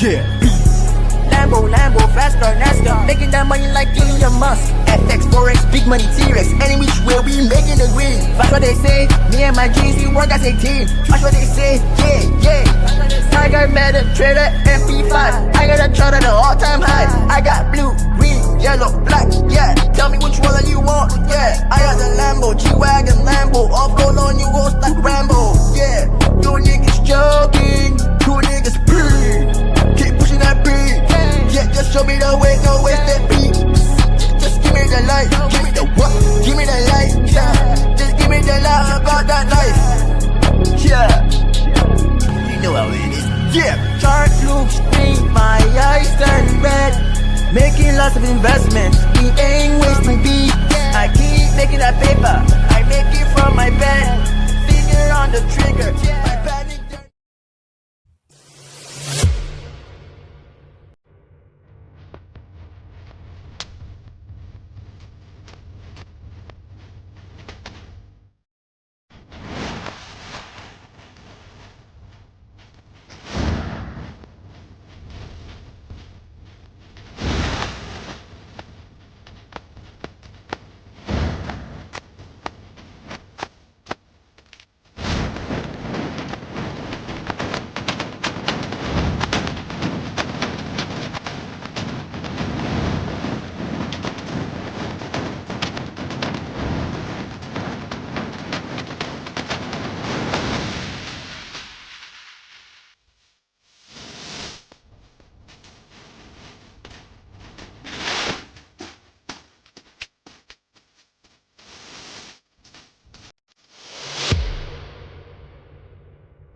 Yeah. Lambo, faster, Nasdaq, making that money like Elon Musk. FX, Forex, big money, T-Rex, any which way we making the green. That's what they say, me and my G's, we work as a team. That's what they say, yeah. Tiger, meta, trader, MP5. I got a chart at an all-time high. I got blue, green, yellow, black, yeah. Tell me which one you want, yeah. I got the Lambo, G-Wagon, Lambo. Off roll on you, go like Rambo, yeah. You niggas joking, you niggas pee. Keep pushing that beat. Yeah, just show me the way, no waste that beat. Just give me the light, give me the what? Give me the light, yeah. Just give me the light about that life, yeah. You know how it is, yeah. Chart looks green, my eyes turn red. Making lots of investments, we ain't wasting beat. I keep making that paper, I make it from my bed. Finger on the trigger, my panic.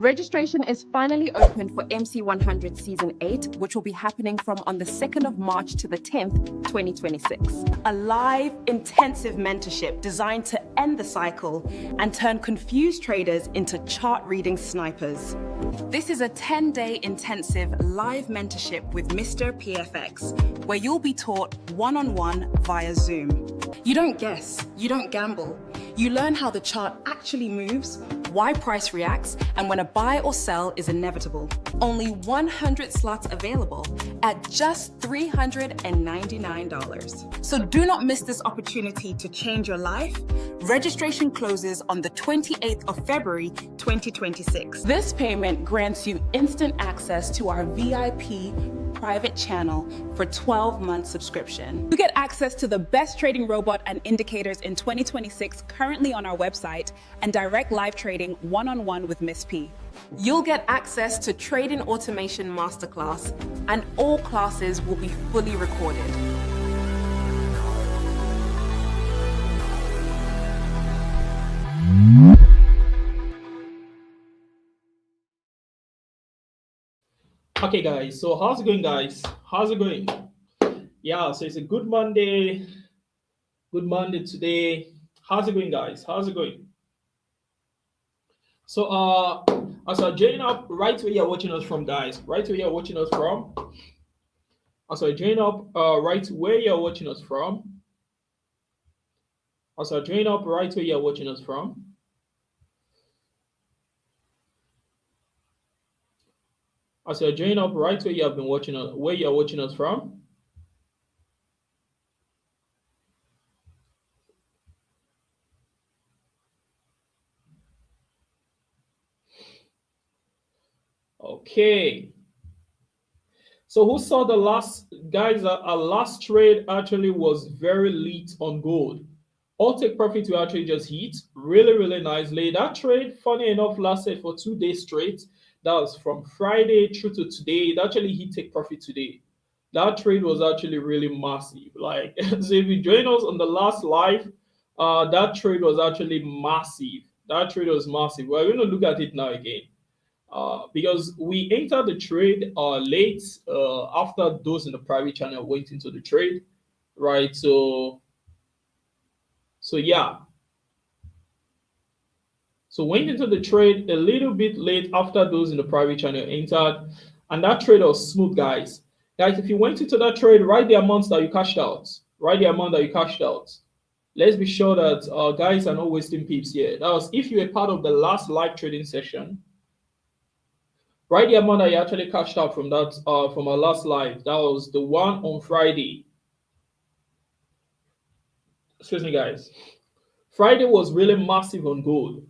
Registration is finally open for MC100 Season 8, which will be happening from on the 2nd of March to the 10th, 2026. A live, intensive mentorship designed to end the cycle and turn confused traders into chart-reading snipers. This is a 10-day intensive live mentorship with Mr. PFX, where you'll be taught one-on-one via Zoom. You don't guess, you don't gamble. You learn how the chart actually moves, why price reacts, and when a buy or sell is inevitable. Only 100 slots available at just $399. So do not miss this opportunity to change your life. Registration closes on the 28th of February, 2026. This payment grants you instant access to our VIP private channel for 12-month subscription. You get access to the best trading robot and indicators in 2026 currently on our website, and direct live trading one-on-one with Miss P. You'll get access to Trading Automation Masterclass, and all classes will be fully recorded. Okay guys, so how's it going guys? How's it going? Yeah, so it's a good Monday today. How's it going guys? How's it going? So as I join up right where you're watching us from guys, right where you're watching us from. As I join up right where you're watching us from. As I join up right where you're watching us from. As you're joining up right where you have been watching us, where you're watching us from. Okay. So who saw the last guys? Our last trade actually was very lit on gold. All take profit we actually just hit really nicely. That trade, funny enough, lasted for 2 days straight. That was from Friday through to today. It actually hit take profit today. That trade was actually really massive. Like, so if you join us on the last live, that trade was actually massive. That trade was massive. We're going to look at it now again. Because we entered the trade late after those in the private channel went into the trade, right? So yeah. So went into the trade a little bit late after those in the private channel entered, and that trade was smooth, guys. Guys, if you went into that trade, write the amounts that you cashed out. Write the amount that you cashed out. Let's be sure that guys are not wasting pips here. That was if you were part of the last live trading session. Write the amount that you actually cashed out from that from our last live. That was the one on Friday. Excuse me, guys. Friday was really massive on gold.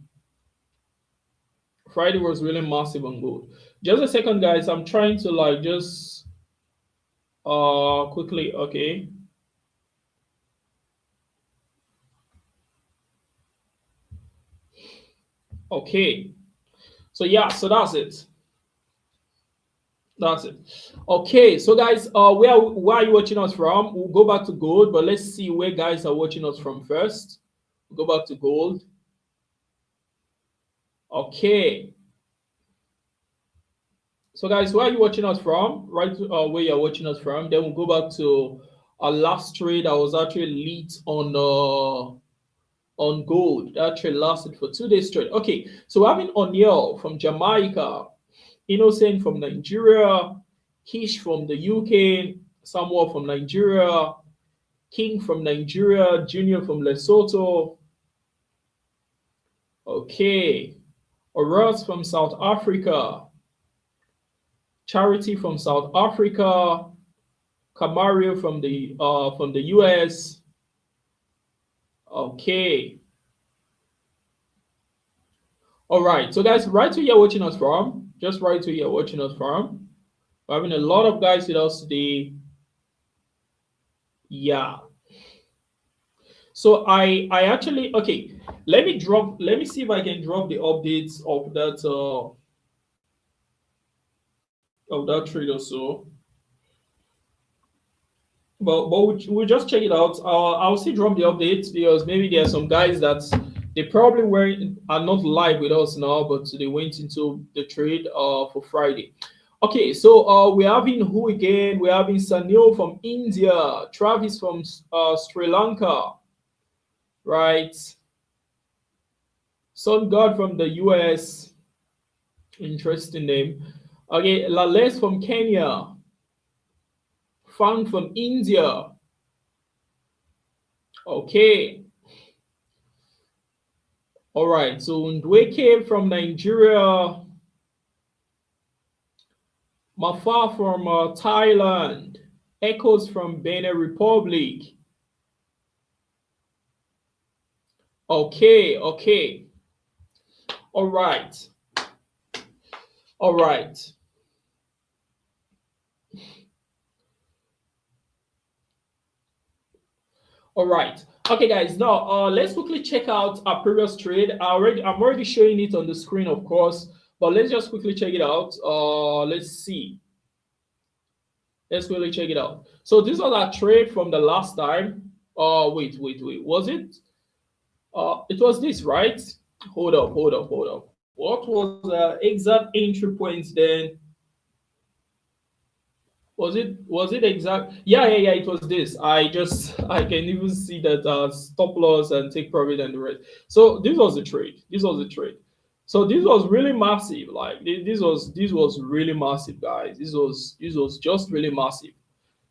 Friday was really massive on gold. Just a second, guys. I'm trying to like just quickly. Okay. Okay. So yeah, so that's it. That's it. Okay, so guys, where are you watching us from? We'll go back to gold, but let's see where guys are watching us from first. We'll go back to gold. Okay. So guys, where are you watching us from? Right where you're watching us from. Then we'll go back to our last trade that was actually lit on gold. That trade lasted for 2 days straight. Okay, so we're having O'Neill from Jamaica, Innocent from Nigeria, Kish from the UK, Samuel from Nigeria, King from Nigeria, Junior from Lesotho. Okay, Oras from South Africa, Charity from South Africa, Kamario from the US. Okay. All right. So guys, right where you're watching us from. Just right where you're watching us from. We're having a lot of guys with us today. Yeah. So I actually okay. Let me see if I can drop the updates of that trade or so. But we'll just check it out. I'll see drop the updates because maybe there are some guys that they probably are not live with us now, but they went into the trade for Friday. Okay, so we're having who again? We're having Sanil from India, Travis from Sri Lanka, right? Sun God from the US, interesting name. Okay, Lales from Kenya, Fang from India. Okay. All right, so Ndweke from Nigeria, Mafa from Thailand, Echoes from Benin Republic. Okay, okay. All right. All right. All right. Okay, guys. Now, let's quickly check out our previous trade. I'm already showing it on the screen, of course, but let's just quickly check it out. Let's see. Let's quickly check it out. So this was our trade from the last time. Wait. Was it? It was this, right? Hold up. What was the exact entry points then? Was it exact? Yeah, it was this. I can even see that stop loss and take profit and the rest. So this was the trade. So this was really massive. Like this was really massive, guys. This was just really massive.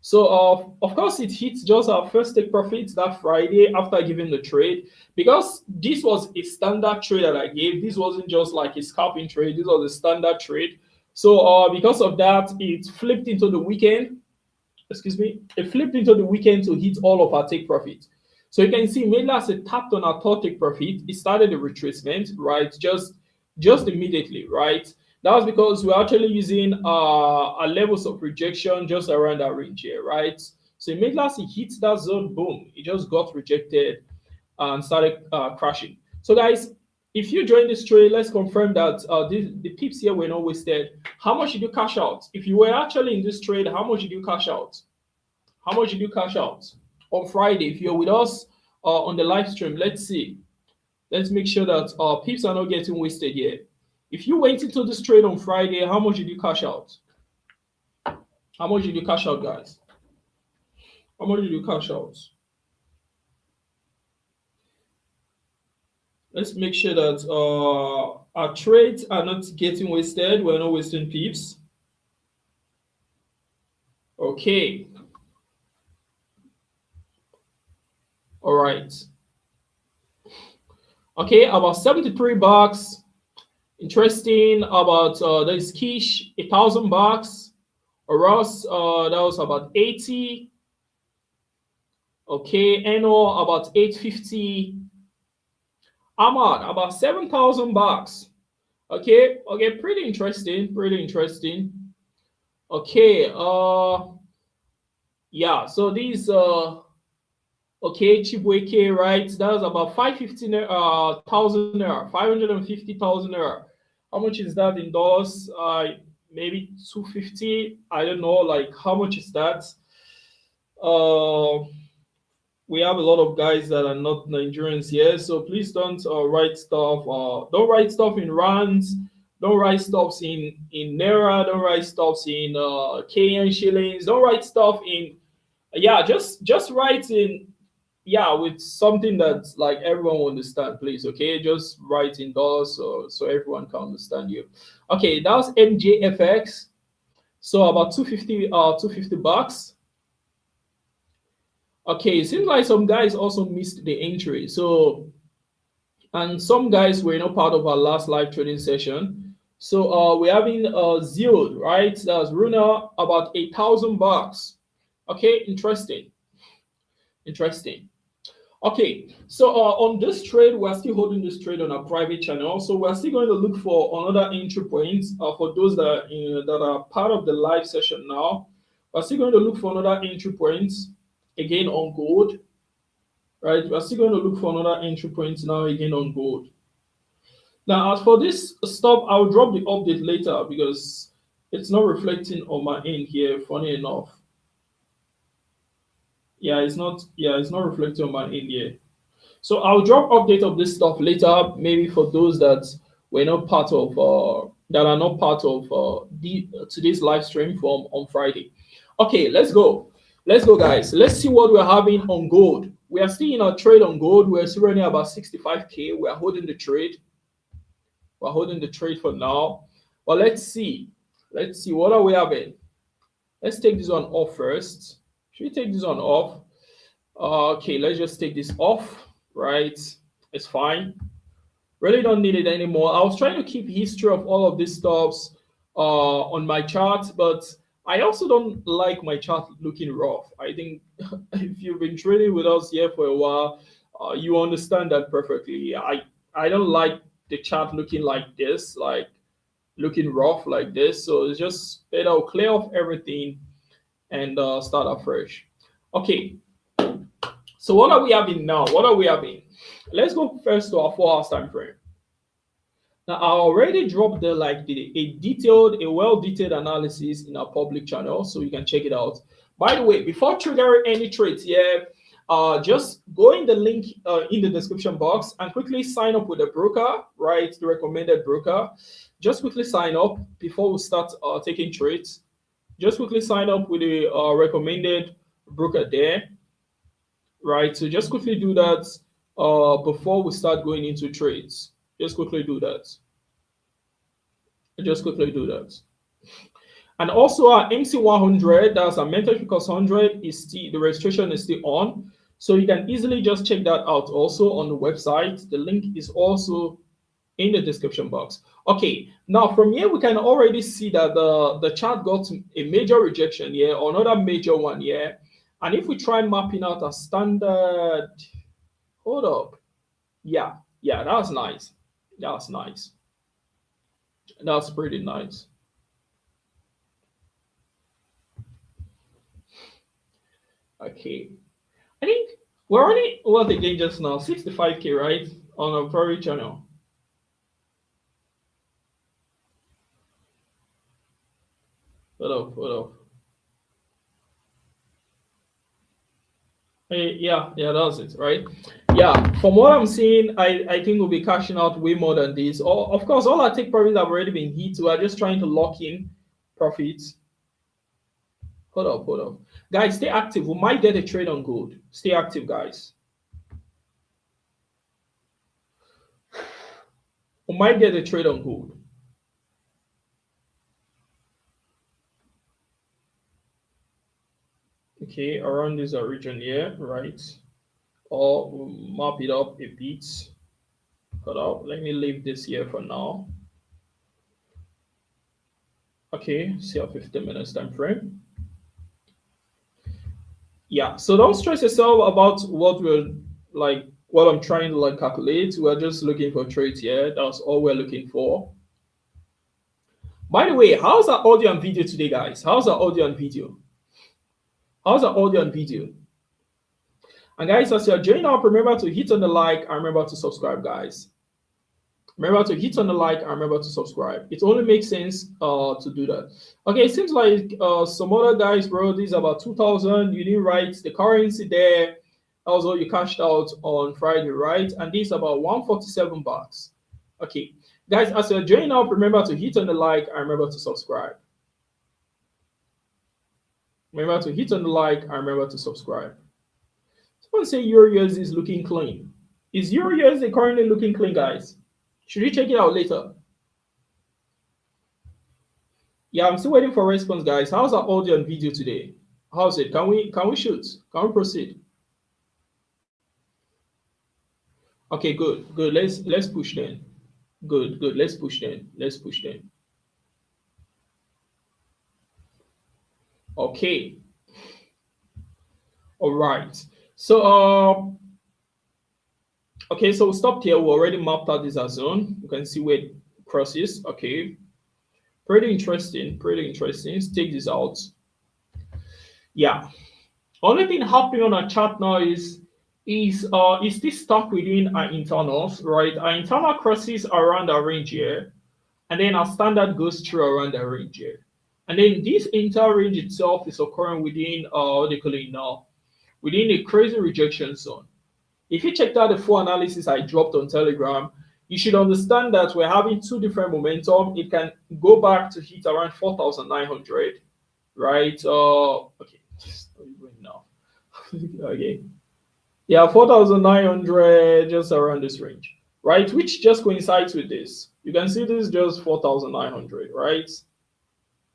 So of course it hit just our first take profit that Friday after giving the trade, because this was a standard trade that I gave. This wasn't just like a scalping trade. This was a standard trade. So because of that, it flipped into the weekend. Excuse me. It flipped into the weekend to hit all of our take profit. So you can see immediately as it tapped on our third take profit, it started the retracement, right? Just immediately, right? That was because we're actually using our levels of rejection just around that range here, right? So immediately as it hits that zone, boom, it just got rejected and started crashing. So guys, if you join this trade, let's confirm that the pips here were not wasted. How much did you cash out? If you were actually in this trade, how much did you cash out? How much did you cash out on Friday? If you're with us on the live stream, let's see. Let's make sure that pips are not getting wasted here. If you went into this trade on Friday, how much did you cash out? How much did you cash out, guys? How much did you cash out? Let's make sure that our trades are not getting wasted. We're not wasting pips. Okay. All right. Okay, about $73. Interesting about there's Kish, $1,000. Ross, that was about 80. Okay, Eno about 850. Ahmad about $7,000. Okay, pretty interesting, Okay, yeah, so these okay, Chibweke, right? That was about 550,000 naira, 550,000 naira. How much is that in dollars? Maybe 250. I don't know, like how much is that? We have a lot of guys that are not Nigerians here, so please don't write stuff. Don't write stuff in rands. Don't write stuff in naira. Don't write stuff in Kenyan shillings. Don't write stuff in just write in with something that like everyone will understand, please. Okay, just write in dollars so everyone can understand you. Okay, that was MJFX. So about 250 $250. Okay, it seems like some guys also missed the entry. So, and some guys were not part of our last live trading session. So we're having Zealed, right? That's Runa, about $8,000. Okay, interesting. Okay, so on this trade, we're still holding this trade on a private channel. So we're still going to look for another entry point for those that are part of the live session now. We're still going to look for another entry point again on gold, right? We're still going to look for another entry point now again on gold. Now, as for this stop, I'll drop the update later because it's not reflecting on my end here, funny enough. It's not reflecting on my end here. So I'll drop update of this stuff later, maybe for those that were not part of that are not part of today's live stream from on Friday. Okay, let's go, guys. Let's see what we're having on gold. We are still in our trade on gold. We're still running about 65K. We are holding the trade. We're holding the trade for now. But let's see what are we having. Let's take this one off first. Should we take this one off? Okay, let's just take this off. Right, it's fine. Really don't need it anymore. I was trying to keep history of all of these stops on my chart, but I also don't like my chart looking rough. I think if you've been trading with us here for a while, you understand that perfectly. I don't like the chart looking like this, like looking rough like this. So it's just better I'll clear off everything and start afresh. Okay. So what are we having now? Let's go first to our 4 hours time frame. Now I already dropped a well-detailed analysis in our public channel, so you can check it out. By the way, before triggering any trades here, just go in the link in the description box and quickly sign up with a broker, right? The recommended broker. Just quickly sign up before we start taking trades. Just quickly sign up with the recommended broker there. Right, so just quickly do that before we start going into trades. Just quickly do that. And also our MC100, that's our Mentorship 100, is still, the registration is still on. So you can easily just check that out also on the website. The link is also in the description box. Okay, now from here we can already see that the chart got a major rejection here, or another major one here. And if we try mapping out a standard, hold up. Yeah, that's nice. That's pretty nice. Okay. I think we're only what again just now? 65K, right? On a very channel. Hold up. Yeah, that's it, right? Yeah, from what I'm seeing, I think we'll be cashing out way more than this. Of course, all our take profits have already been hit. We're just trying to lock in profits. Hold up. Guys, stay active. We might get a trade on gold. Stay active, guys. We might get a trade on gold. Okay, around this region here, right? Or we'll map it up a bit. Hold up. Let me leave this here for now. Okay, see our 15 minutes time frame. Yeah, so don't stress yourself about what we're like, what I'm trying to like calculate. We're just looking for trades here. That's all we're looking for. By the way, how's our audio and video today, guys? How's our audio and video? How's our audio and video? And guys, as you're joining up, remember to hit on the like and remember to subscribe, guys. Remember to hit on the like and remember to subscribe. It only makes sense to do that. Okay, it seems like some other guys, bro, this is about 2,000. You didn't write the currency there. Also, you cashed out on Friday, right? And this is about 147 bucks. Okay, guys, as you're joining up, remember to hit on the like and remember to subscribe. Remember to hit on the like and remember to subscribe. Someone say Eurusd is looking clean. Is Eurusd currently looking clean, guys? Should we check it out later? Yeah, I'm still waiting for a response, guys. How's our audio and video today? How's it? Can we shoot? Can we proceed? Okay, good. Let's push then. Good. Let's push then. Okay. All right. So okay, so we stopped here. We already mapped out this zone. You can see where it crosses. Okay. Pretty interesting. Let's take this out. Yeah. Only thing happening on our chart now is this stuck within our internals, right? Our internal crosses around our range here, and then our standard goes through around the range here. And then this entire range itself is occurring within what they call it now, within a crazy rejection zone. If you checked out the full analysis I dropped on Telegram, you should understand that we're having two different momentum. It can go back to hit around 4,900, right? Okay, just going now. Okay, yeah, 4,900, just around this range, right? Which just coincides with this. You can see this is just 4,900, right?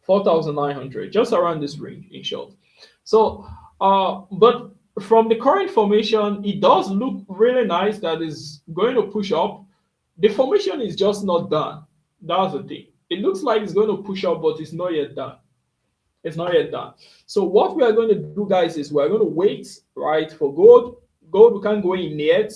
4,900, just around this range, in short. So, but from the current formation, it does look really nice that is going to push up. The formation is just not done. That's the thing. It looks like it's going to push up, but it's not yet done. It's not yet done. So what we are going to do, guys, is we're going to wait, right, for gold. Gold, we can't go in yet.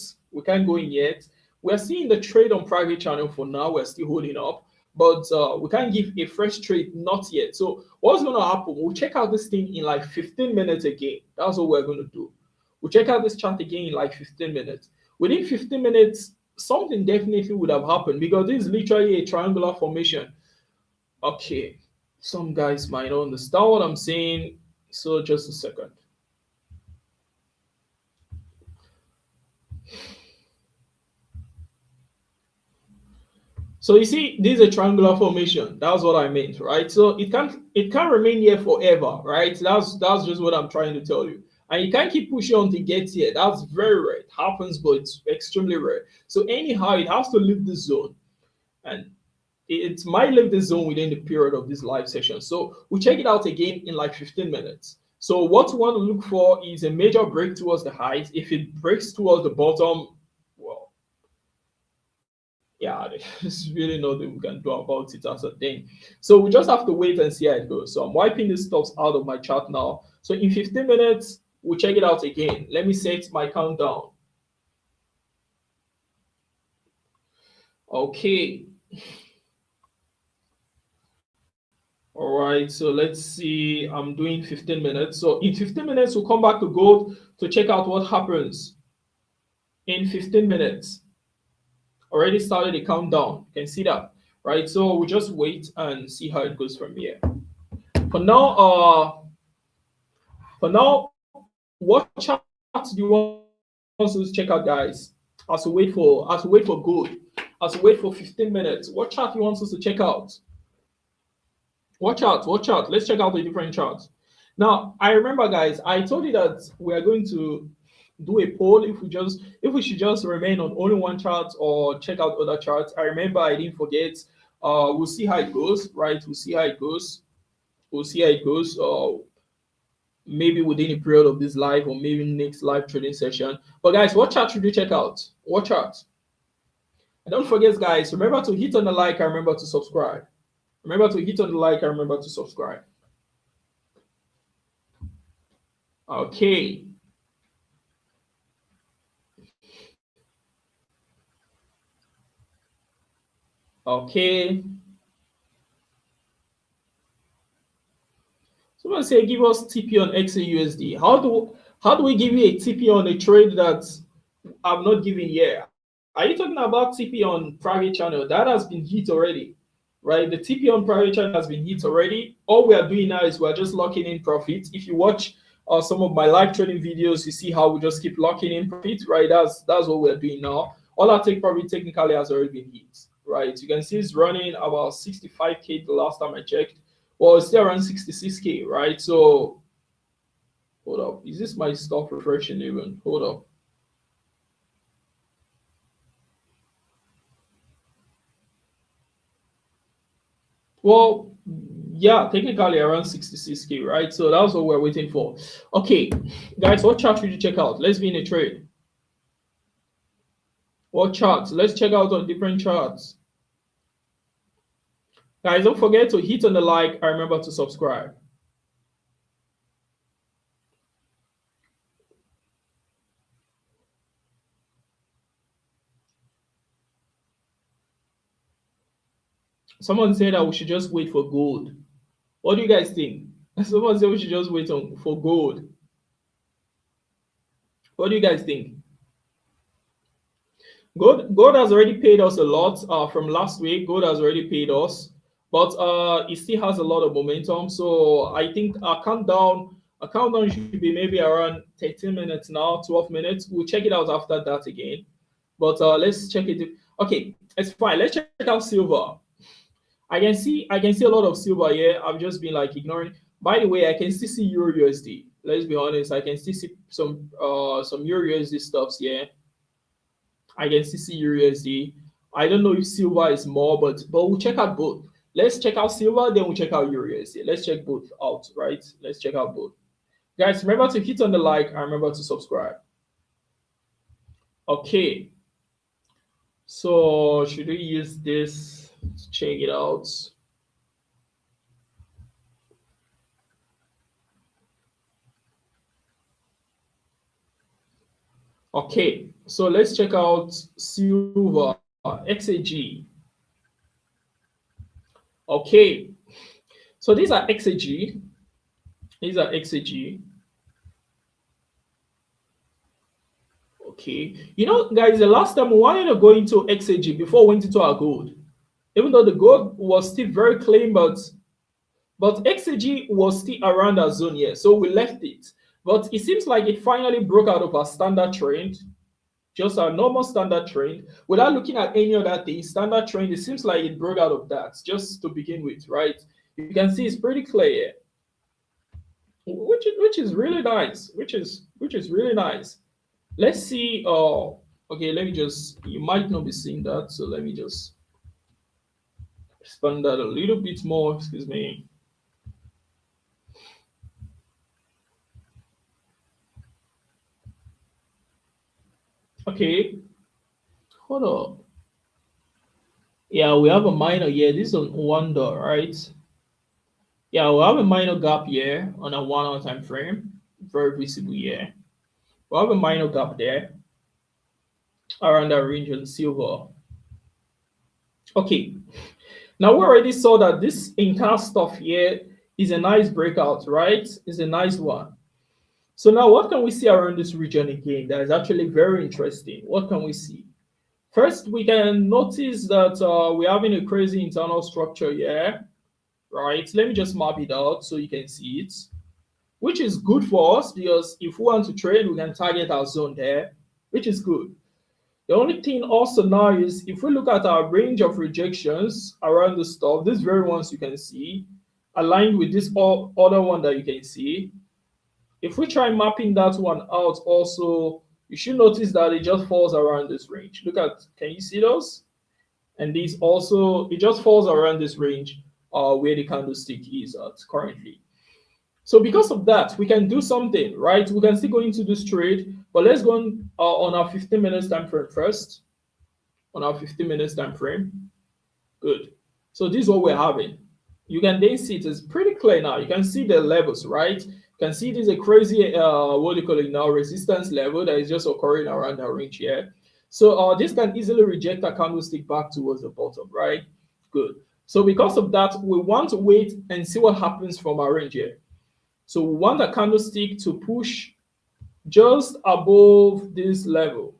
We're seeing the trade on private channel for now. We're still holding up, but we can't give a fresh trade, not yet. So what's going to happen? We'll check out this thing in like 15 minutes again. That's what we're going to do. We'll check out this chart again in like 15 minutes. Within 15 minutes, something definitely would have happened because this is literally a triangular formation. Okay, some guys might not understand what I'm saying, so just a second. So you see, this is a triangular formation. That's what I meant, right? So it can't remain here forever, right? That's just what I'm trying to tell you. And you can't keep pushing on to get here. That's very rare. It happens, but it's extremely rare. So anyhow, it has to leave this zone. And it might leave the zone within the period of this live session. So we'll check it out again in like 15 minutes. So what we want to look for is a major break towards the highs. If it breaks towards the bottom, well, yeah, there's really nothing we can do about it as a thing. So we just have to wait and see how it goes. So I'm wiping the stops out of my chart now. So in 15 minutes, we'll check it out again. Let me set my countdown. Okay. All right, so let's see. I'm doing 15 minutes. So in 15 minutes, we'll come back to gold to check out what happens in 15 minutes. Already started the countdown. You can see that, right? So we'll just wait and see how it goes from here. For now, what charts do you want us to check out, guys? As we wait for gold, as we wait for 15 minutes, what chart do you want us to check out? What chart? Let's check out the different charts. Now, I remember, guys, I told you that we are going to do a poll if we should just remain on only one chart or check out other charts. I remember, I didn't forget. We'll see how it goes, right? We'll see how it goes. Maybe within a period of this live or maybe next live trading session. But guys, what chart should you check out? What chart? And don't forget, guys, remember to hit on the like and remember to subscribe. Remember to hit on the like and remember to subscribe. Okay. Okay. Someone say give us TP on XAUSD. How do we give you a TP on a trade that I'm not giving here? Are you talking about TP on private channel? That has been hit already, right? The TP on private channel has been hit already. All we are doing now is we're just locking in profit. If you watch some of my live trading videos, you see how we just keep locking in profit, right? That's what we're doing now. All our take profit technically has already been hit, right? You can see it's running about 65K the last time I checked. Well, it's still around 66K, right? So hold up. Is this my stop refreshing even? Hold up. Well, yeah, technically around 66K, right? So that's what we're waiting for. Okay, guys, what chart should you check out? Let's be in a trade. What charts? Let's check out on different charts. Guys, don't forget to hit on the like and remember to subscribe. Someone said that we should just wait for gold. What do you guys think? Someone said we should just wait for gold. What do you guys think? Gold has already paid us a lot from last week. Gold has already paid us, but it still has a lot of momentum. So I think a countdown should be maybe around 13 minutes now, 12 minutes. We'll check it out after that again. But let's check it. Okay, it's fine. Let's check out silver. I can see a lot of silver here. I've just been like ignoring. By the way, I can still see Eurusd. Let's be honest. I can still see some Eurusd stuffs here. I can still see Eurusd. I don't know if silver is more, but we'll check out both. Let's check out silver, then we'll check out Eurusd. Let's check both out, right? Let's check out both. Guys, remember to hit on the like and remember to subscribe. Okay. So should we use this to check it out? Okay, so let's check out silver XAG. Okay, so these are XAG. These are XAG. Okay, you know, guys, the last time we wanted to go into XAG before we went into our gold, even though the gold was still very clean, but XAG was still around our zone here, so we left it. But it seems like it finally broke out of our standard trend, just our normal standard trend, without looking at any other thing. Standard trend, it seems like it broke out of that, just to begin with, right? You can see it's pretty clear, which is really nice, which is really nice. Let's see. Okay, let me just. You might not be seeing that, so let me just expand that a little bit more. Excuse me. Okay, hold up. Yeah, we have a minor here. This is on $1, right? Yeah, we have a minor gap here on a 1 hour time frame. Very visible here. We have a minor gap there around that range on silver. Okay, now we already saw that this entire stuff here is a nice breakout, right? It's a nice one. So now what can we see around this region again that is actually very interesting? What can we see? First, we can notice that we're having a crazy internal structure here, right? Let me just map it out so you can see it, which is good for us because if we want to trade, we can target our zone there, which is good. The only thing also now is if we look at our range of rejections around the stuff, these very ones you can see, aligned with this other one that you can see. If we try mapping that one out also, you should notice that it just falls around this range. Look at, can you see those? And these also, it just falls around this range where the candlestick is at currently. So because of that, we can do something, right? We can still go into this trade, but let's go on our 15 minutes time frame first. On our 15 minutes time frame. Good. So this is what we're having. You can then see it's pretty clear now. You can see the levels, right? You can see this is a crazy what do you call it now, resistance level that is just occurring around that range here. So this can easily reject a candlestick back towards the bottom, right? Good. So because of that, we want to wait and see what happens from our range here. So we want a candlestick to push just above this level,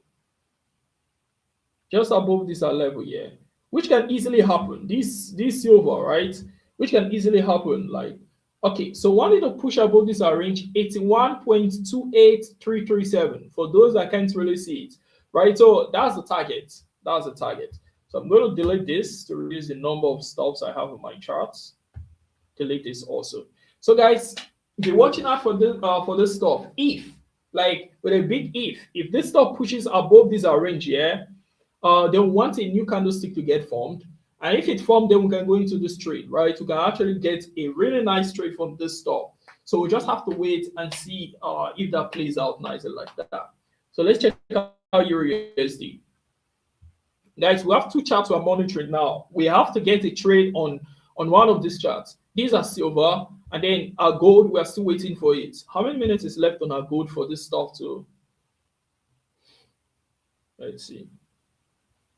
just above this level here, which can easily happen. This silver, right? Which can easily happen. Like, okay, so wanted to push above this range 81.28337 for those that can't really see it, right? So that's the target. That's the target. So I'm going to delete this to reduce the number of stops I have on my charts. Delete this also. So guys, be watching out for this stuff. If, like with a big if this stuff pushes above this range here, they want a new candlestick to get formed. And if it formed, then we can go into this trade, right? We can actually get a really nice trade from this stuff. So we just have to wait and see if that plays out nicely like that. So let's check out Eurusd. Guys, we have two charts we're monitoring now. We have to get a trade on one of these charts. These are silver, and then our gold, we are still waiting for it. How many minutes is left on our gold for this stuff to? Let's see.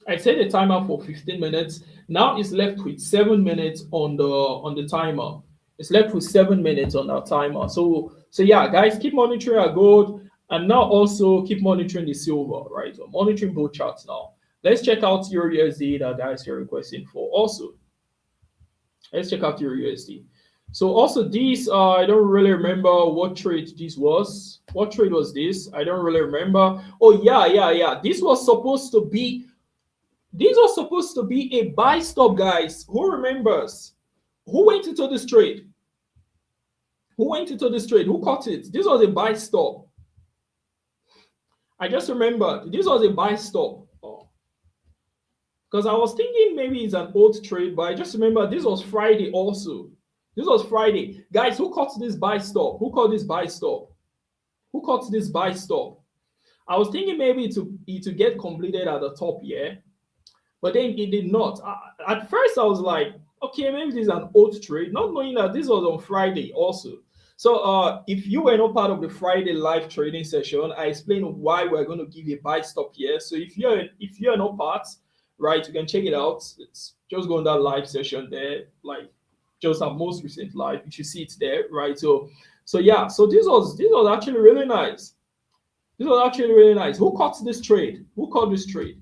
I set the timer for 15 minutes. Now it's left with 7 minutes on the timer. It's left with 7 minutes on our timer. So yeah, guys, keep monitoring our gold, and now also keep monitoring the silver, right? So monitoring both charts now. Let's check out Eurusd that guys are requesting for also. Let's check out Eurusd. So also this, I don't really remember what trade this was. What trade was this? I don't really remember. Oh yeah. This was supposed to be a buy stop, guys. Who remembers? Who went into this trade? Who went into this trade? Who caught it? This was a buy stop. I just remembered this was a buy stop. Because I was thinking maybe it's an old trade, but I just remember this was Friday also. This was Friday. Guys, who caught this buy stop? Who caught this buy stop? Who caught this buy stop? I was thinking maybe to get completed at the top here, but then it did not. At first, I was like, okay, maybe this is an old trade, not knowing that this was on Friday also. So if you were not part of the Friday live trading session, I explained why we're going to give a buy stop here. So if you're not part, right, you can check it out. It's just go on that live session there, like just our most recent live. You should see it there, right? So yeah, so this was actually really nice. This was actually really nice. Who caught this trade? Who caught this trade?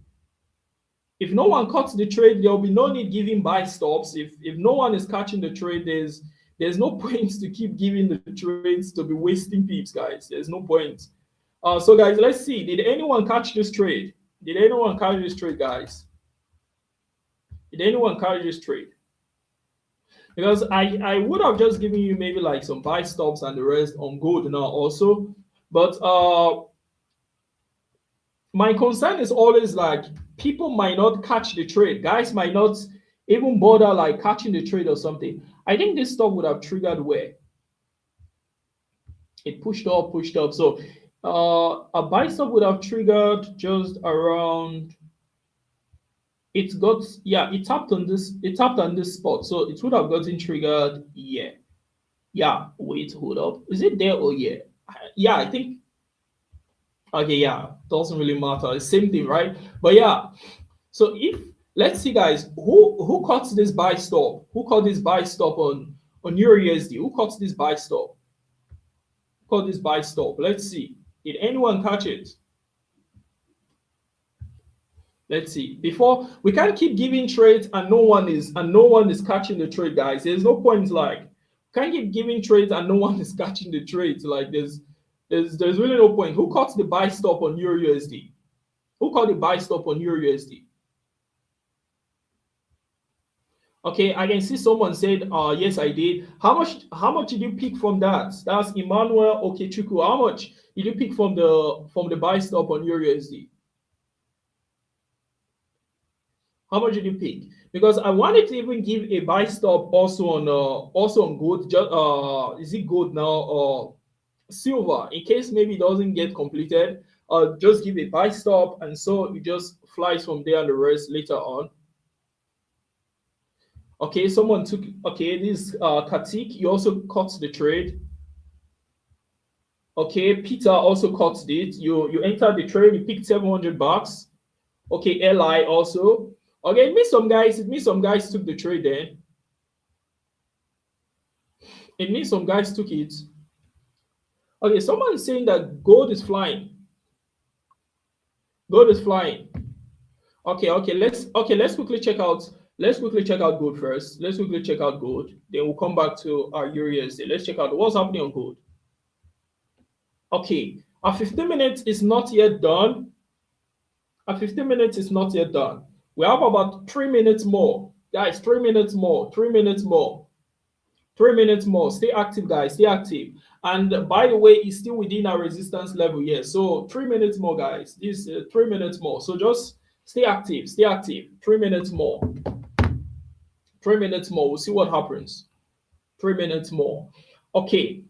If no one caught the trade, there will be no need giving buy stops. If no one is catching the trade, there's no point to keep giving the trades to be wasting pips, guys. There's no point. So guys, let's see. Did anyone catch this trade? Did anyone catch this trade, guys? Did anyone catch this trade? Because I would have just given you maybe like some buy stops and the rest on gold now also. But my concern is always like people might not catch the trade. Guys might not even bother like catching the trade or something. I think this stuff would have triggered where it pushed up. So a buy stop would have triggered just around. It tapped on this spot, so it would have gotten triggered here. Yeah, wait, hold up. Is it there or here? Yeah, I think. Okay, yeah, doesn't really matter. It's same thing, right? But yeah, so if let's see, guys, who caught this buy stop? Who caught this buy stop on Eurusd? Who caught this buy stop? Who caught this buy stop? Let's see. Did anyone catch it? Let's see. Before we can't keep giving trades and no one is catching the trade, guys. There's no point. Like, can't keep giving trades and no one is catching the trades. Like, there's really no point. Who caught the buy stop on Eurusd? Who caught the buy stop on Eurusd? Okay, I can see someone said, yes, I did. How much did you pick from that? That's Emmanuel Okechukwu. How much did you pick from the buy stop on Eurusd? How much did you pick? Because I wanted to even give a buy stop also on gold. Is it gold now or silver? In case maybe it doesn't get completed, just give a buy stop, and so it just flies from there and the rest later on. Okay, someone took, okay, this Katik, you also caught the trade. Okay, Peter also caught it. You entered the trade, you picked $700. Okay, Li also. Okay, it means some guys took the trade then. It means some guys took it. Okay, someone is saying that gold is flying. Gold is flying. Okay, let's quickly check out. Let's quickly check out gold first. Let's quickly check out gold. Then we'll come back to our USD. Let's check out what's happening on gold. Okay, our 15 minutes is not yet done. Our 15 minutes is not yet done. We have about 3 minutes more. Guys, 3 minutes more. 3 minutes more. 3 minutes more. Stay active, guys. Stay active. And by the way, it's still within our resistance level here. So 3 minutes more, guys. This 3 minutes more. So just stay active. Stay active. 3 minutes more. 3 minutes more. We'll see what happens. 3 minutes more. Okay.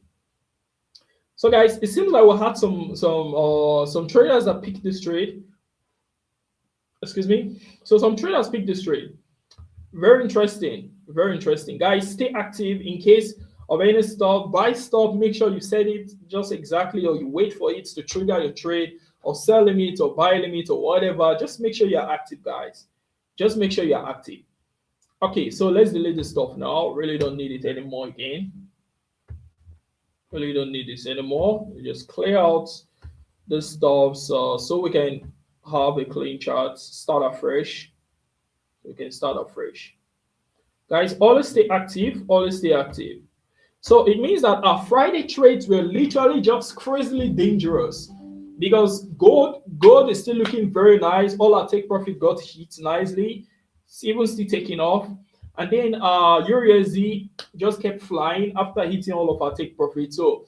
So guys, it seems like we had some traders that picked this trade. Excuse me. So some traders picked this trade. Very interesting. Very interesting. Guys, stay active in case of any stop. Buy stop, make sure you set it just exactly, or you wait for it to trigger your trade, or sell limit or buy limit or whatever. Just make sure you're active, guys. Just make sure you're active. Okay, so let's delete this stuff now. Really don't need it anymore again. Really don't need this anymore. We just clear out the stuff so we can have a clean chart, start afresh. We can start afresh. Guys, always stay active, always stay active. So it means that our Friday trades were literally just crazily dangerous because gold is still looking very nice. All our take profit got hit nicely. It's even still taking off. And then USD just kept flying after hitting all of our take profit. So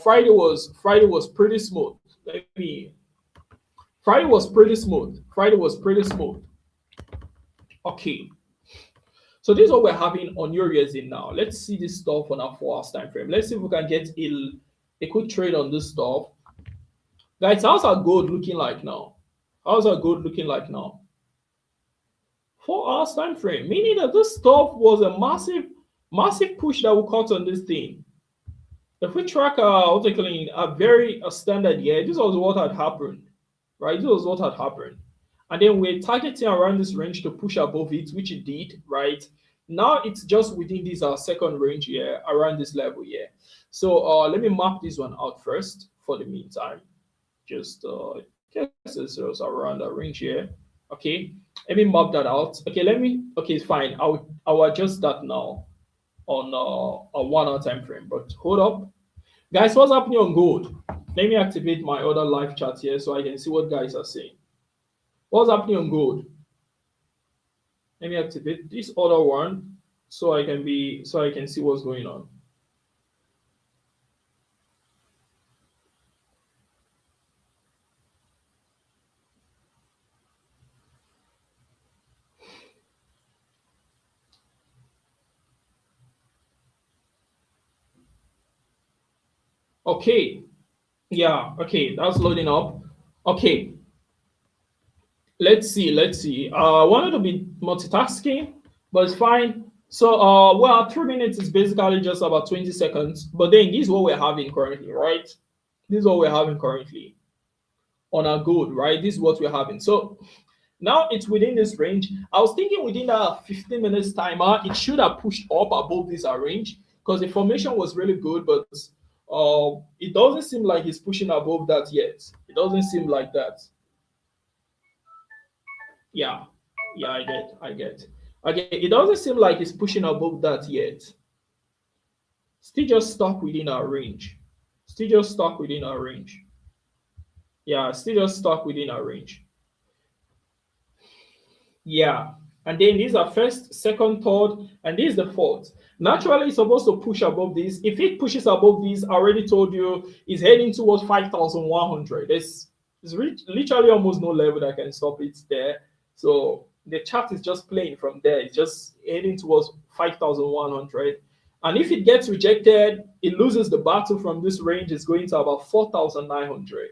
Friday was pretty smooth. Friday was pretty smooth. Friday was pretty smooth. Okay. So this is what we're having on USD now. Let's see this stuff on our 4 hours time frame. Let's see if we can get a quick trade on this stuff. Guys, how's our gold looking like now? How's our gold looking like now? 4 hours time frame, meaning that this stuff was a massive push that we caught on this thing. If we track a very standard year, this was what had happened, right? This was what had happened. And then we're targeting around this range to push above it, which it did, right? Now it's just within this second range here, around this level here. So let me map this one out first for the meantime. Just guess it's around that range here. Okay, let me map that out. Okay, fine. I'll adjust that now on a 1 hour time frame. But hold up, guys, what's happening on gold? Let me activate my other live chat here so I can see what guys are saying. What's happening on gold? Let me activate this other one so I can see what's going on. Okay. Yeah, okay, that's loading up. Okay. Let's see. I wanted to be multitasking, but it's fine. So well, 3 minutes is basically just about 20 seconds. But then this is what we're having currently, right? This is what we're having currently on our gold, right? This is what we're having. So now it's within this range. I was thinking within a 15 minutes timer, it should have pushed up above this range because the formation was really good, but it doesn't seem like it's pushing above that yet. It doesn't seem like that. Yeah, I get. Okay, it doesn't seem like it's pushing above that yet. Still just stuck within our range. Yeah, still just stuck within our range. Yeah, and then these are first, second, third, and this is the fourth. Naturally, it's supposed to push above this. If it pushes above this, I already told you, it's heading towards 5,100. There's literally almost no level that can stop it there. So the chart is just playing from there. It's just heading towards 5,100. And if it gets rejected, it loses the battle from this range. It's going to about 4,900.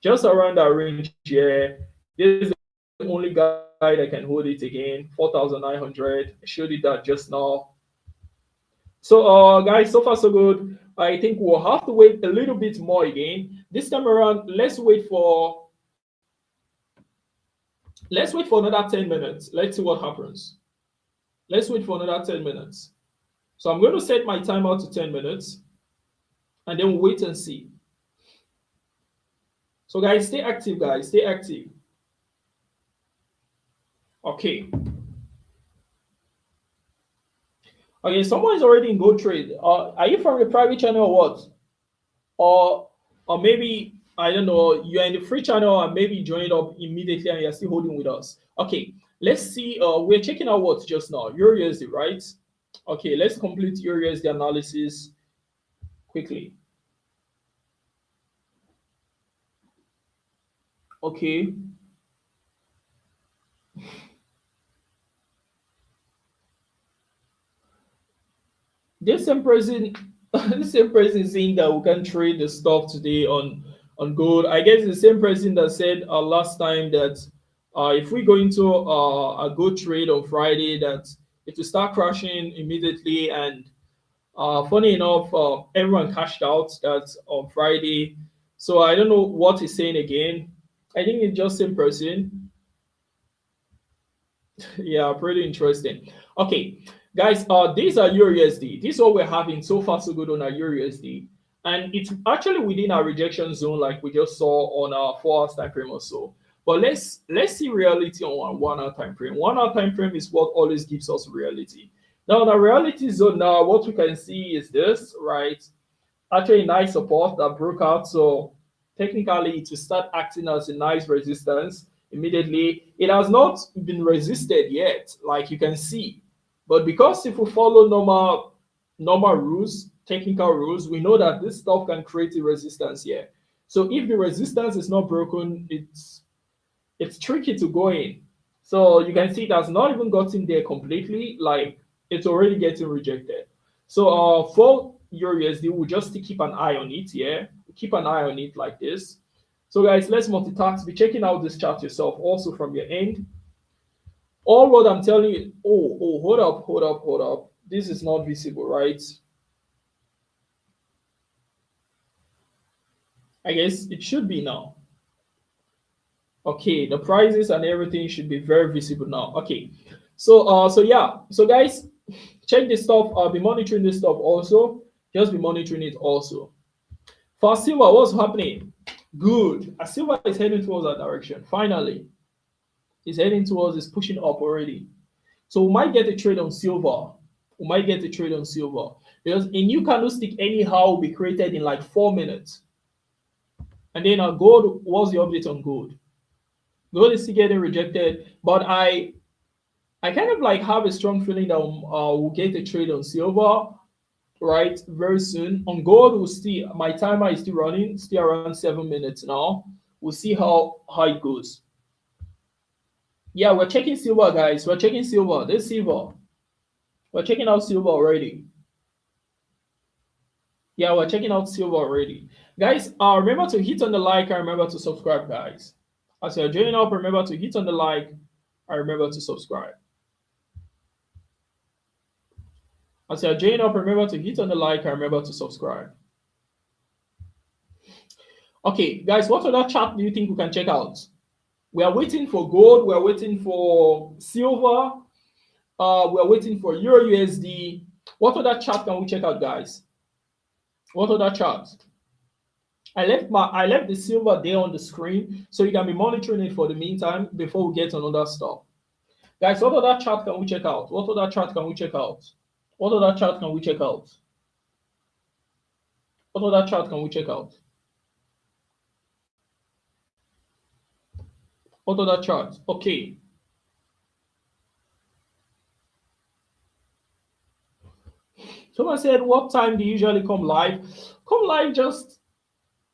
Just around that range here. This is the only guy I can hold it again. 4,900. I showed you that just now. So guys, so far so good. I think we'll have to wait a little bit more again. This time around, let's wait for another 10 minutes. Let's see what happens. Let's wait for another 10 minutes. So I'm going to set my timer to 10 minutes and then we'll wait and see. So guys, stay active, guys. Stay active. Okay. Okay, someone is already in Go Trade. Are you from a private channel or what? Or maybe, I don't know, you're in the free channel and maybe you joined up immediately and you're still holding with us. Okay, let's see. We're checking out what just now. Eurusd, right? Okay, let's complete Eurusd analysis quickly. Okay. This same person saying that we can trade the stuff today on gold. I guess the same person that said last time that if we go into a gold trade on Friday, that it will start crashing immediately. And funny enough, everyone cashed out that on Friday. So I don't know what he's saying again. I think it's just same person. Yeah, pretty interesting. Okay, guys, these are Eurusd. This is what we're having so far so good on our Eurusd, and it's actually within our rejection zone, like we just saw on our 4 hours time frame or so. But let's see reality on 1 hour time frame. 1 hour time frame is what always gives us reality. Now, on our reality zone, now what we can see is this, right? Actually, nice support that broke out. So technically, it will start acting as a nice resistance immediately. It has not been resisted yet, like you can see. But because if we follow normal rules, technical rules, we know that this stuff can create a resistance here. So if the resistance is not broken, it's tricky to go in. So you can see it has not even gotten there completely, like it's already getting rejected. So for Eurusd, we'll just keep an eye on it here. Keep an eye on it like this. So guys, let's multitask. Be checking out this chart yourself also from your end. All what I'm telling you, hold up. This is not visible, right? I guess it should be now. Okay, the prices and everything should be very visible now. Okay, so yeah, so guys, check this stuff. I'll be monitoring this stuff also. Just be monitoring it also. For silver, what's happening? Good. Silver is heading towards that direction. Finally, it's heading towards, it's pushing up already. So we might get a trade on silver. Because a new candlestick anyhow will be created in like 4 minutes. And then our gold, what's the update on gold? Gold is still getting rejected, but I kind of like have a strong feeling that we'll get a trade on silver, right, very soon. On gold, we'll still, my timer is still running, still around 7 minutes now. We'll see how it goes. Yeah, we're checking silver, guys. We're checking silver. This silver. We're checking out silver already. Yeah, we're checking out silver already. Guys, remember to hit on the like and remember to subscribe, guys. As you're joining up, remember to hit on the like and remember to subscribe. As you're joining up, remember to hit on the like and remember to subscribe. Okay, guys, what other chart do you think we can check out? We are waiting for gold. We are waiting for silver. We are waiting for Eurusd. What other chart can we check out, guys? What other chart? I left the silver there on the screen, so you can be monitoring it for the meantime before we get another stuff. Guys, what other chart can we check out? What other chart can we check out? What other chart can we check out? What other chart can we check out? What other chart? Okay. Someone said, what time do you usually come live? Come live just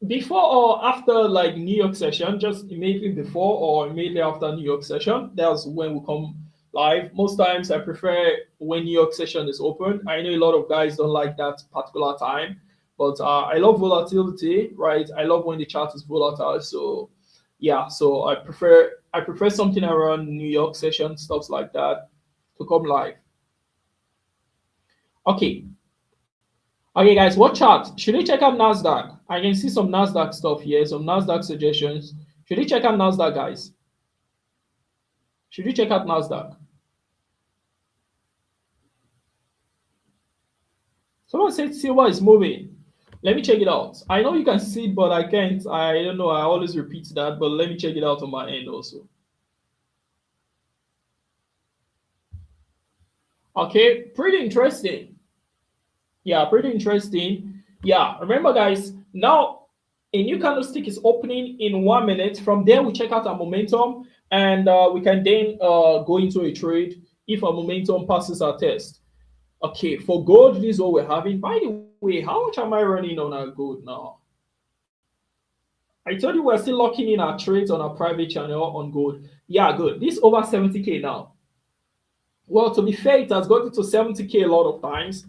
before or after like New York session, just immediately before or immediately after New York session. That's when we come live. Most times I prefer when New York session is open. I know a lot of guys don't like that particular time, but I love volatility, right? I love when the chart is volatile. So yeah, so I prefer something around New York session, stuff like that, to come live. Okay. Okay, guys, what chart? Should we check out Nasdaq? I can see some Nasdaq stuff here, some Nasdaq suggestions. Should we check out Nasdaq, guys? Should we check out Nasdaq? Someone said silver is moving. Let me check it out. I know you can see it, but I can't. I don't know. I always repeat that, but let me check it out on my end also. Okay, pretty interesting. Yeah, pretty interesting. Yeah, remember, guys, now a new candlestick is opening in 1 minute. From there, we check out our momentum, and we can then go into a trade if our momentum passes our test. Okay, for gold, this is what we're having. By the way, how much am I running on our gold now? I told you we're still locking in our trades on our private channel on gold. Yeah, good. This is over 70K now. Well, to be fair, it has gotten to 70K a lot of times.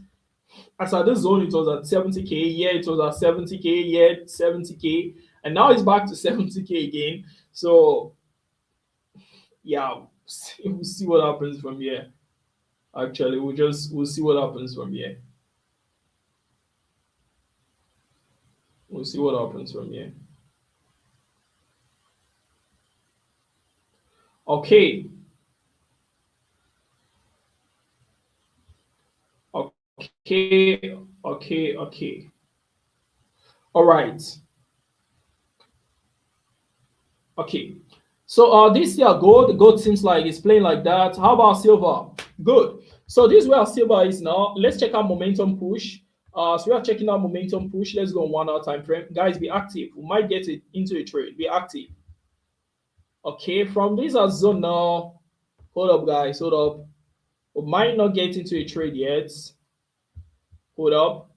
As at this zone, it was at 70K. Yeah, it was at 70K. Yeah, 70K. And now it's back to 70K again. So, yeah, we'll see what happens from here. Actually, we'll see what happens from here. We'll see what happens from here. Okay. Okay. All right. Okay. So this year gold seems like it's playing like that. How about silver? Good. So this is where silver is now. Let's check out momentum push. So we are checking out momentum push. Let's go on 1 hour time frame. Guys, be active. We might get it into a trade. Be active. Okay, from this zone now. Hold up, guys. Hold up. We might not get into a trade yet. Hold up.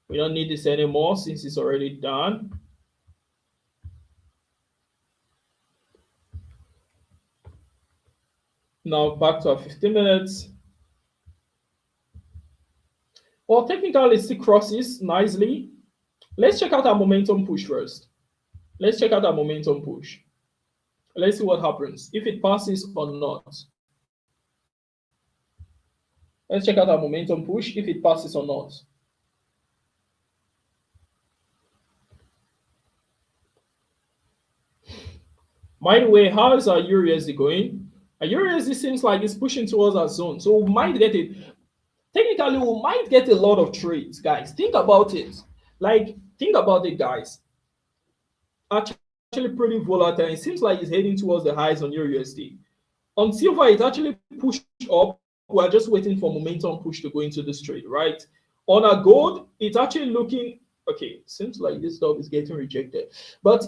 We don't need this anymore since it's already done. Now back to our 15 minutes. Well, technically it still crosses nicely. Let's check out our momentum push first. Let's check out our momentum push. Let's see what happens, if it passes or not. Let's check out our momentum push, if it passes or not. By the way, how is our Eurusd going? Our Eurusd seems like it's pushing towards our zone, so we might get it. Technically, we might get a lot of trades, guys. Think about it. Like, think about it, guys. Actually pretty volatile. It seems like it's heading towards the highs on Eurusd. On silver, it actually pushed up. We're just waiting for momentum push to go into this trade, right? On our gold, it's actually looking okay. Seems like this stuff is getting rejected, but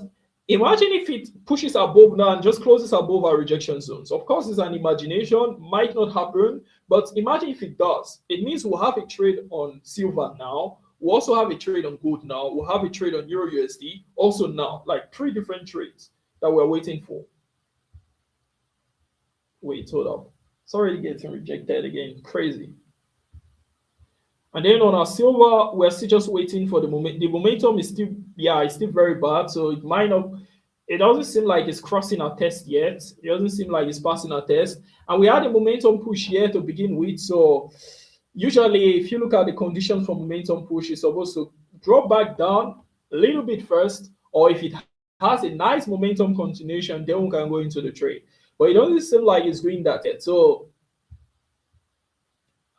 imagine if it pushes above now and just closes above our rejection zones. Of course, it's an imagination, might not happen, but imagine if it does. It means we'll have a trade on silver now. We'll also have a trade on gold now. We'll have a trade on Eurusd also now. Like 3 different trades that we're waiting for. Wait, hold up. It's already getting rejected again. Crazy. And then on our silver, we're still just waiting for the moment. The momentum is still, yeah, it's still very bad. So it might not, it doesn't seem like it's crossing our test yet. It doesn't seem like it's passing our test. And we had a momentum push here to begin with. So usually, if you look at the conditions for momentum push, it's supposed to drop back down a little bit first, or if it has a nice momentum continuation, then we can go into the trade. But it doesn't seem like it's doing that yet. So,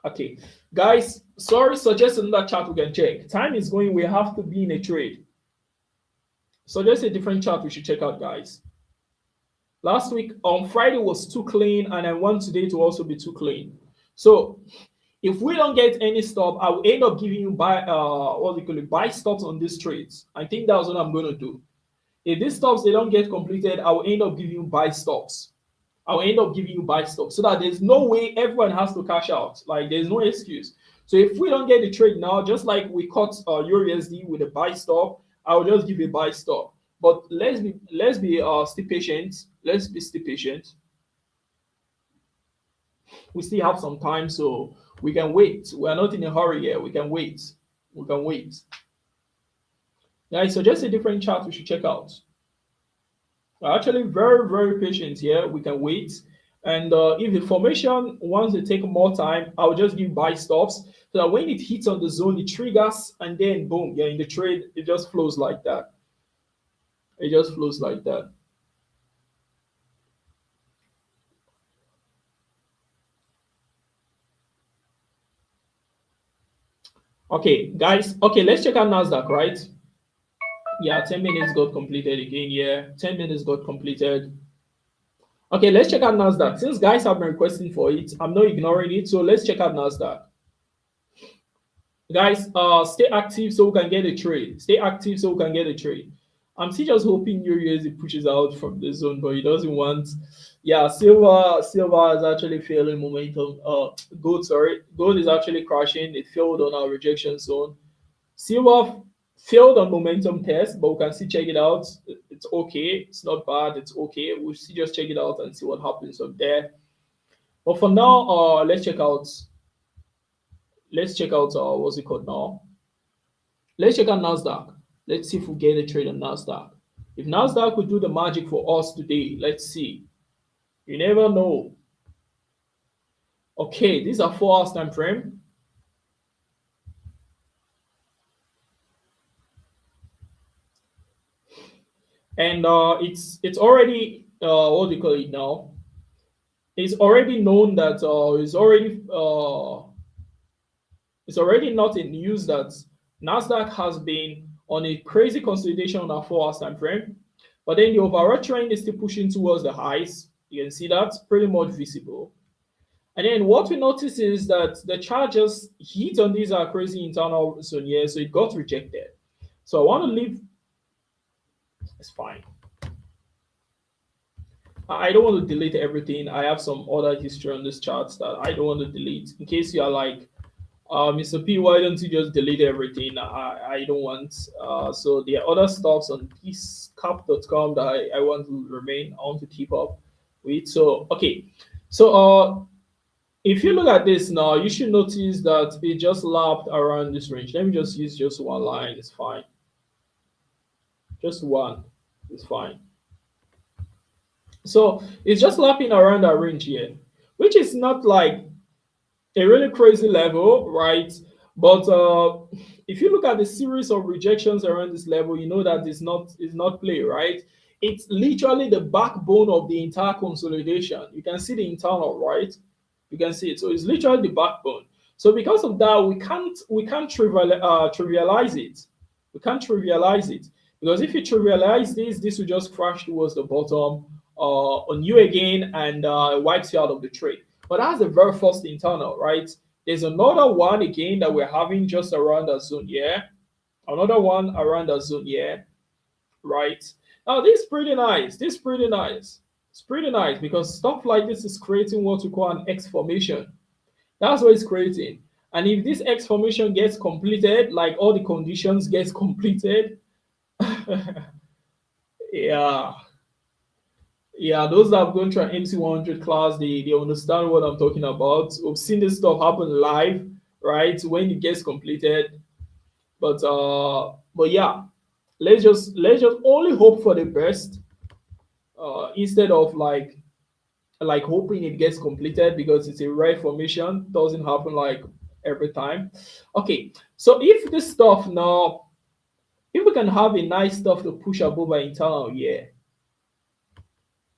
okay. Guys, sorry, suggest another chart we can check. Time is going, we have to be in a trade. Suggest a different chart we should check out, guys. Last week, on Friday was too clean, and I want today to also be too clean. So, if we don't get any stop, I will end up giving you buy stops on these trades. I think that's what I'm going to do. If these stops, they don't get completed, I will end up giving you buy stops. I will end up giving you buy stops so that there's no way everyone has to cash out. Like, there's no excuse. So if we don't get the trade now, just like we caught Eurusd with a buy stop, I will just give a buy stop. But let's be still patient. Let's be still patient. We still have some time, so we can wait. We are not in a hurry here. We can wait. We can wait. Guys, so just a different chart we should check out. We're actually very, very patient here. We can wait. And if the formation wants to take more time, I'll just give buy stops so that when it hits on the zone, it triggers and then boom, you're in the trade. It just flows like that. It just flows like that. Okay, guys. Okay, let's check out Nasdaq, right? Yeah, 10 minutes got completed again. Yeah, 10 minutes got completed. Okay, let's check out Nasdaq. Since guys have been requesting for it, I'm not ignoring it. So let's check out Nasdaq. Guys, stay active so we can get a trade. Stay active so we can get a trade. I'm still just hoping USD pushes out from the zone, but it doesn't want. Yeah, silver is actually failing momentum. Gold is actually crashing. It failed on our rejection zone. Silver failed on momentum test, but we can still check it out. It's okay. It's not bad. It's okay. We'll still just check it out and see what happens from there. But for now, let's check out. Let's check out what's it called now? Let's check out Nasdaq. Let's see if we get a trade on Nasdaq. If Nasdaq would do the magic for us today, let's see. You never know. Okay, these are 4 hours time frame. And it's already what do you call it now? It's already known that it's already not in news that Nasdaq has been on a crazy consolidation on our 4 hours time frame, but then the overall trend is still pushing towards the highs. You can see that's pretty much visible. And then what we notice is that the chart just hit on these crazy internal zone here, so it got rejected. So I want to leave. It's fine. I don't want to delete everything. I have some other history on this chart that I don't want to delete. In case you are like, Mr. P, why don't you just delete everything? I don't want. So there are other stocks on Btcusd.com that I want to remain. I want to keep up with. So, okay. So if you look at this now, you should notice that it just lapped around this range. Let me just use just one line. It's fine. Just one. It's fine. So it's just lapping around that range here, which is not like a really crazy level, right? But if you look at the series of rejections around this level, you know that it's not play, right? It's literally the backbone of the entire consolidation. You can see the internal, right? You can see it. So it's literally the backbone. So because of that, we can't trivialize it. We can't trivialize it, because if you trivialize this will just crash towards the bottom on you again and wipes you out of the trade. But that's the very first internal, right? There's another one again that we're having just around that zone here. Another one around that zone here, right? Now this is pretty nice. This is pretty nice. It's pretty nice because stuff like this is creating what we call an X formation. That's what it's creating. And if this X formation gets completed, like all the conditions gets completed, yeah. Yeah, those that have gone through an MC100 class, they understand what I'm talking about. We've seen this stuff happen live, right? When it gets completed. But yeah, let's just only hope for the best instead of like hoping it gets completed, because it's a rare formation. Doesn't happen like every time. Okay, so if this stuff now, if we can have a nice stuff to push above our internal here,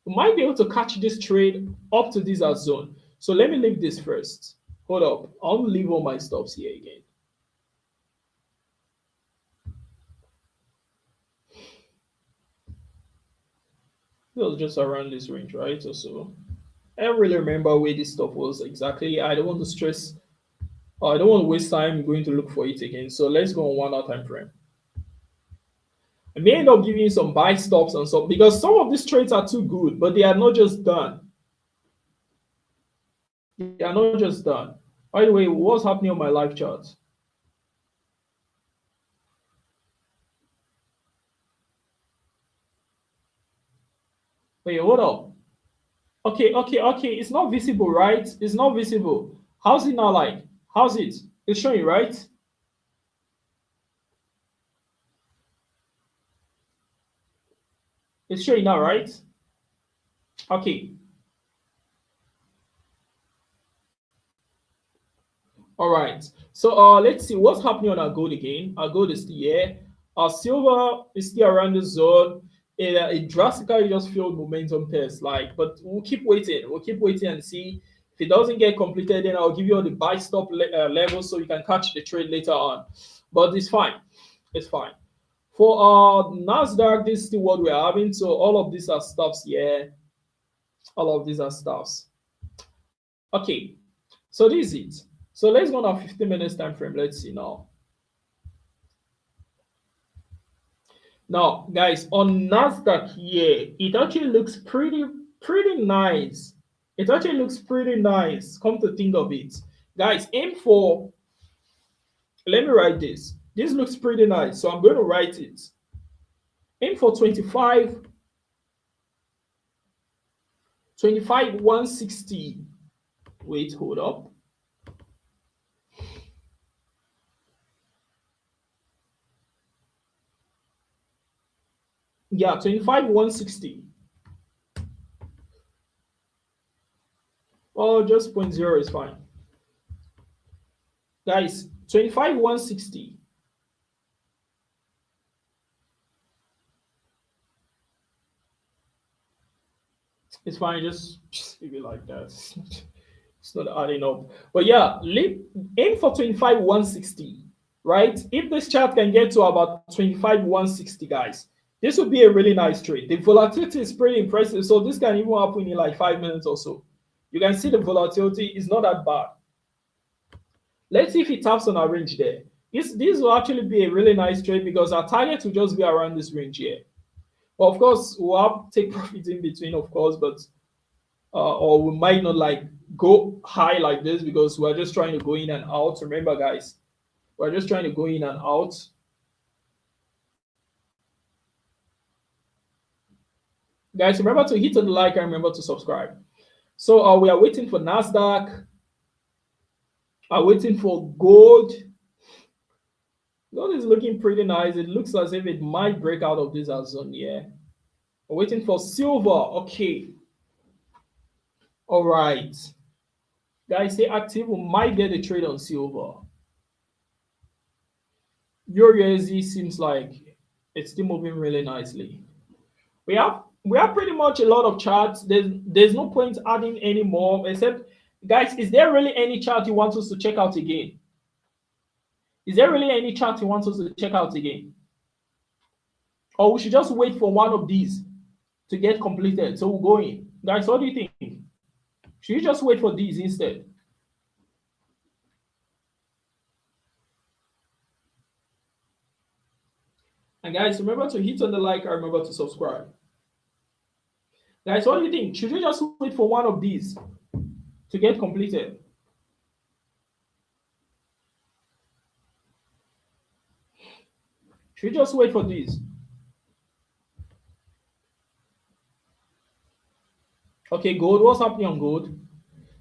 we might be able to catch this trade up to this zone. So let me leave this first. Hold up. I'll leave all my stops here again. It was just around this range, right? Or so. I don't really remember where this stuff was exactly. I don't want to stress. I don't want to waste time going to look for it again. So let's go on 1 hour time frame. I may end up giving you some buy stops and stuff, because some of these trades are too good, but they are not just done. They are not just done. By the way, what's happening on my live chart? Wait, hold up. Okay. It's not visible, right? It's not visible. How's it now like? How's it? It's showing, right? It's showing now, right? Okay. All right. So let's see what's happening on our gold again. Our gold is still here. Our silver is still around the zone. It drastically just failed momentum test. Like, but we'll keep waiting. We'll keep waiting and see if it doesn't get completed. Then I'll give you all the buy stop levels so you can catch the trade later on. But it's fine. It's fine. For Nasdaq, this is still what we're having. So all of these are stops here. All of these are stops. Okay. So this is it. So let's go on our 15 minutes time frame. Let's see now. Now, guys, on Nasdaq here, it actually looks pretty nice. It actually looks pretty nice. Come to think of it, guys, aim for. Let me write this. This looks pretty nice, so I'm going to write it. Aim for 25 160. Wait, hold up. Yeah, 25 160. Oh, just 0.0 is fine. Guys, 25 160. It's fine, just leave it like that. It's not adding up. But yeah, aim for 25 160, right? If this chart can get to about 25 160, guys, this would be a really nice trade. The volatility is pretty impressive, so this can even happen in like 5 minutes or so. You can see the volatility is not that bad. Let's see if it taps on our range there. This will actually be a really nice trade because our target will just be around this range here. Well, of course, we'll have to take profits in between, of course, but or we might not like go high like this because we're just trying to go in and out. Remember, guys, we're just trying to go in and out. Guys, remember to hit on the like and remember to subscribe. So we are waiting for Nasdaq. Are waiting for gold. Gold is looking pretty nice. It looks as if it might break out of this zone here. We're waiting for silver. Okay. All right. Guys, stay active. We might get a trade on silver. Eurusd seems like it's still moving really nicely. We have pretty much a lot of charts. There's no point adding any more, except, guys, is there really any chart you want us to check out again? Is there really any chart you want us to check out again? Or we should just wait for one of these to get completed so we'll go in? Guys, what do you think? Should you just wait for these instead? And guys, remember to hit on the like and remember to subscribe. Guys, what do you think? Should we just wait for one of these to get completed? Should we just wait for these? Okay, gold. What's happening on gold?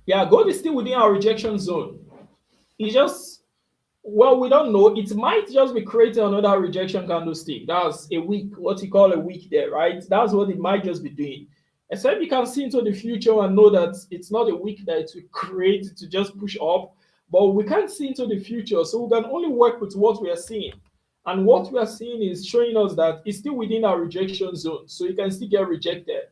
Yeah, gold is still within our rejection zone. It's just, well, we don't know. It might just be creating another rejection candlestick. That's a week, what you call a week there, right? That's what it might just be doing. Except you can see into the future and know that it's not a week that it will create to just push up, but we can't see into the future, so we can only work with what we are seeing. And what we are seeing is showing us that it's still within our rejection zone, so you can still get rejected,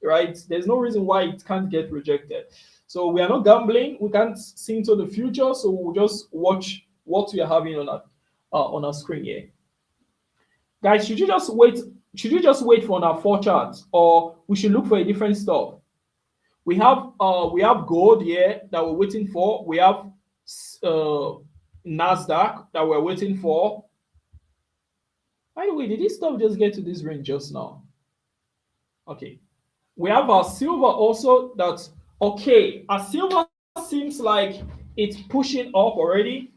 right? There's no reason why it can't get rejected. So we are not gambling. We can't see into the future, so we'll just watch what we are having on our screen here. Guys, should you just wait? Should you just wait for our 4 charts, or we should look for a different stuff? We have gold here that we're waiting for. We have Nasdaq that we're waiting for. By the way, did this stuff just get to this range just now? Okay. We have our silver also. That's okay. Our silver seems like it's pushing up already.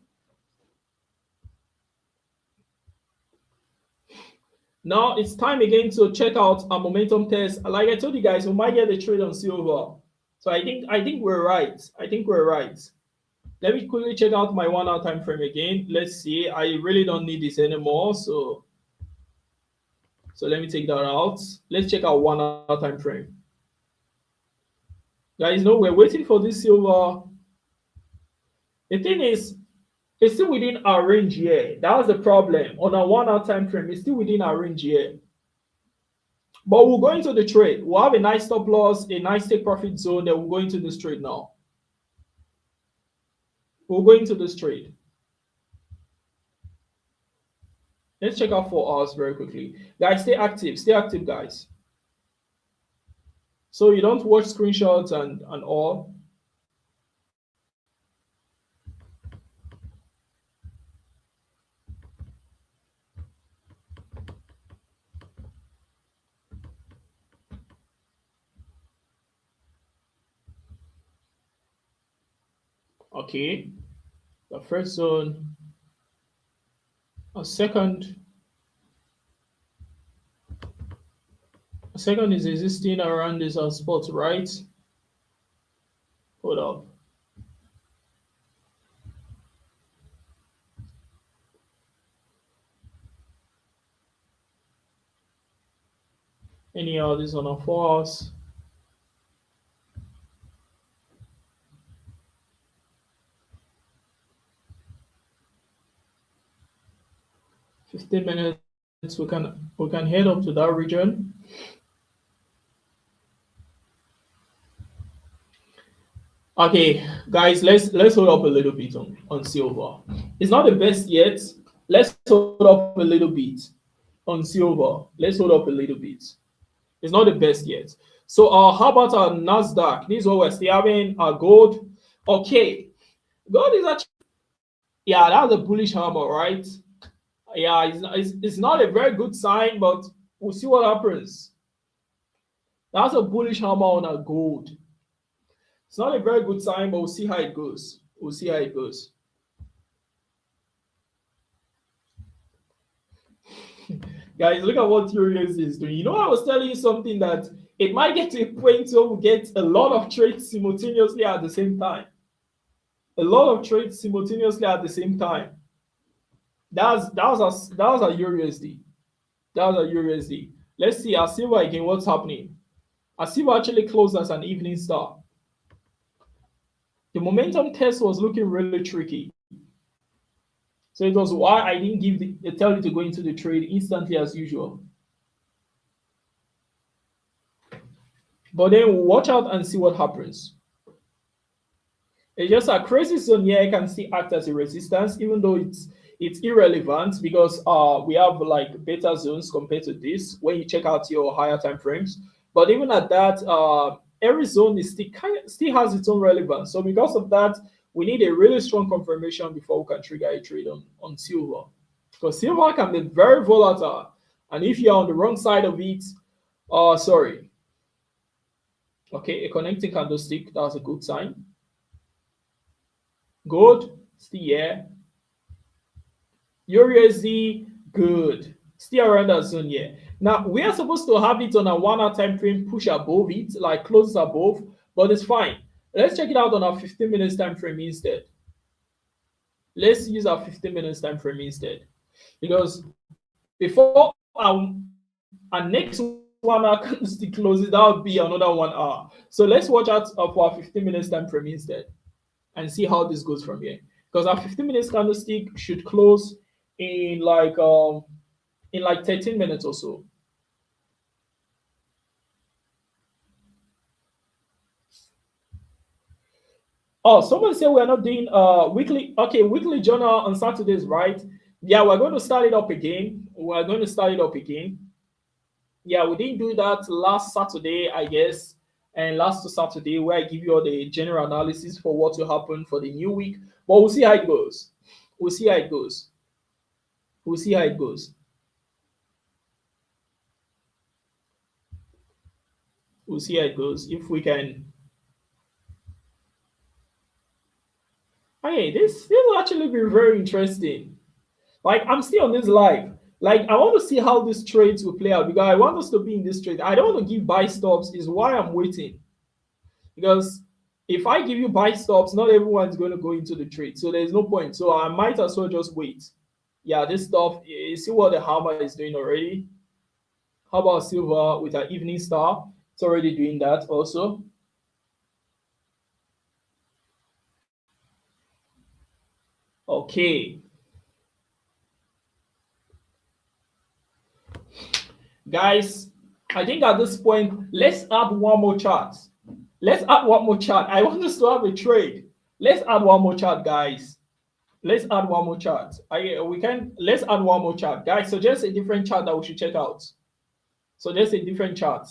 Now it's time again to check out our momentum test. Like I told you guys, we might get a trade on silver. So I think we're right. I think we're right. Let me quickly check out my 1 hour time frame again. Let's see. I really don't need this anymore. So So let me take that out. Let's check out 1 hour time frame. Guys, no, we're waiting for this silver. The thing is, it's still within our range here. That was the problem. On a 1 hour time frame, it's still within our range here. But we'll go into the trade. We'll have a nice stop loss, a nice take profit zone. Then we'll go into this trade now. We'll go into this trade. Let's check out 4 hours very quickly. Guys, stay active, guys. So you don't watch screenshots and all. Okay, the first zone, a second is existing around this spot, right? Hold up. Anyhow, this on a 4 hours. $15 we can head up to that region. Okay, guys, let's hold up a little bit on silver. It's not the best yet. Let's hold up a little bit on silver. Let's hold up a little bit. It's not the best yet. So how about our Nasdaq? This is what we're still having. Our gold. Okay, gold is actually, yeah, that's a bullish hammer, right? Yeah, it's not a very good sign, but we'll see what happens. That's a bullish hammer on our gold. It's not a very good sign, but we'll see how it goes. We'll see how it goes. Guys, look at what Eurusd is doing. You know, I was telling you something that it might get to a point where we get a lot of trades simultaneously at the same time. A lot of trades simultaneously at the same time. That was a Eurusd. That was a Eurusd. Let's see our silver again. What's happening? Our silver actually closed as an evening star. The momentum test was looking really tricky. So it was why I didn't tell you to go into the trade instantly as usual. But then watch out and see what happens. It's just a crazy zone here. I can still act as a resistance, even though it's irrelevant because we have like beta zones compared to this when you check out your higher time frames. But even at that, every zone is still has its own relevance. So because of that, we need a really strong confirmation before we can trigger a trade on silver. Because silver can be very volatile. And if you're on the wrong side of it, sorry. Okay, a connecting candlestick, that's a good sign. Gold, still here. Eurusd, good. Still around that zone here. Now, we are supposed to have it on a 1 hour time frame, push above it, like close above, but it's fine. Let's check it out on our 15 minutes time frame instead. Let's use our 15 minutes time frame instead. Because before our next 1 hour candlestick closes, that would be another 1 hour. So let's watch out for our 15 minutes time frame instead and see how this goes from here. Because our 15 minutes candlestick should close in like 13 minutes or so. Oh, someone said we're not doing weekly. Okay, weekly journal on Saturdays, right? Yeah, we're going to start it up again. We're going to start it up again. Yeah, we didn't do that last Saturday, I guess, and last Saturday where I give you all the general analysis for what will happen for the new week. But we'll see how it goes. We'll see how it goes. We'll see how it goes. We'll see how it goes. If we can. Hey, this will actually be very interesting. Like, I'm still on this live. Like, I want to see how these trades will play out because I want us to be in this trade. I don't want to give buy stops, is why I'm waiting. Because if I give you buy stops, not everyone's going to go into the trade. So there's no point. So I might as well just wait. Yeah, this stuff, you see what the hammer is doing already? How about silver with an evening star? It's already doing that also. Okay. Guys, I think at this point, let's add one more chart. Let's add one more chart. I want us to have a trade. Let's add one more chart, guys. Let's add one more chart. Let's add one more chart. Guys, suggest a different chart that we should check out. Suggest a different chart.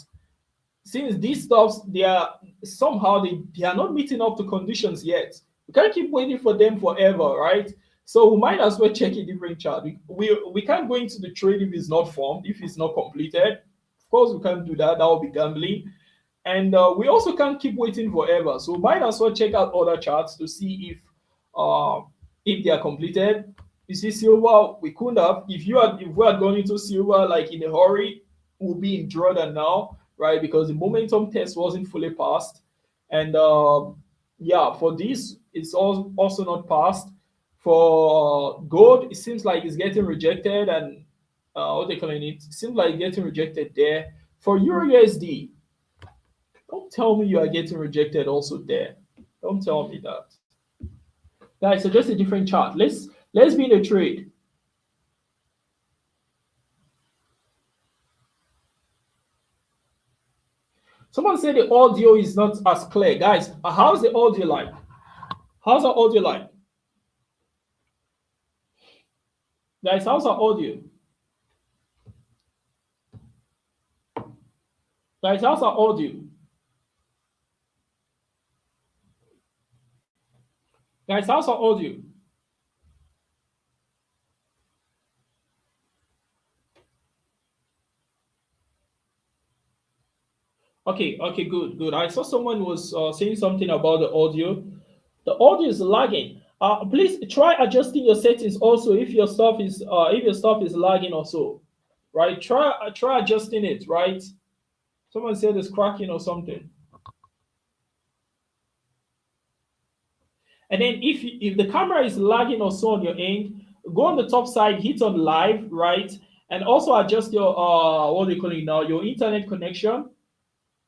Since these stuffs, they are not meeting up to conditions yet. We can't keep waiting for them forever, right? So we might as well check a different chart. We can't go into the trade if it's not formed, if it's not completed. Of course, we can't do that. That will be gambling. And we also can't keep waiting forever. So we might as well check out other charts to see if they are completed. You see, silver, we couldn't have. If we had gone into silver like in a hurry, we'll be in drawdown now, right? Because the momentum test wasn't fully passed. And yeah, for this, it's also not passed. For gold, it seems like it's getting rejected, and what they calling it? It seems like getting rejected there. For EURUSD, don't tell me you are getting rejected also there. Don't tell me that. Guys, so just a different chart. Let's be in a trade. Someone said the audio is not as clear. Guys, how's the audio like? How's the audio like? Guys, how's our audio? Guys, how's our audio? Guys, how's our audio? Okay, good. I saw someone was saying something about the audio. The audio is lagging. Please try adjusting your settings also if your stuff is lagging or so, right? Try adjusting it, right? Someone said it's cracking or something. And then if the camera is lagging or so on your end, go on the top side, hit on live, right? And also adjust your what do you call it now? Your internet connection.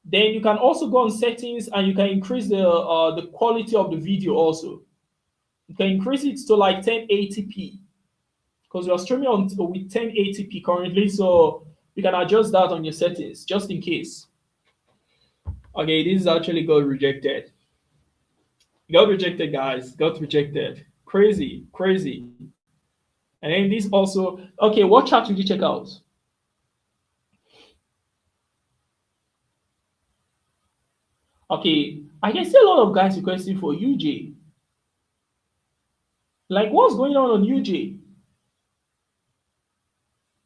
Then you can also go on settings and you can increase the quality of the video also. You can increase it to like 1080p because we are streaming with 1080p currently, so you can adjust that on your settings just in case. Okay, this actually got rejected. Got rejected, guys. Got rejected. Crazy. And then this also. Okay, what chart did you check out? Okay, I can see a lot of guys requesting for UJ. Like, what's going on UJ?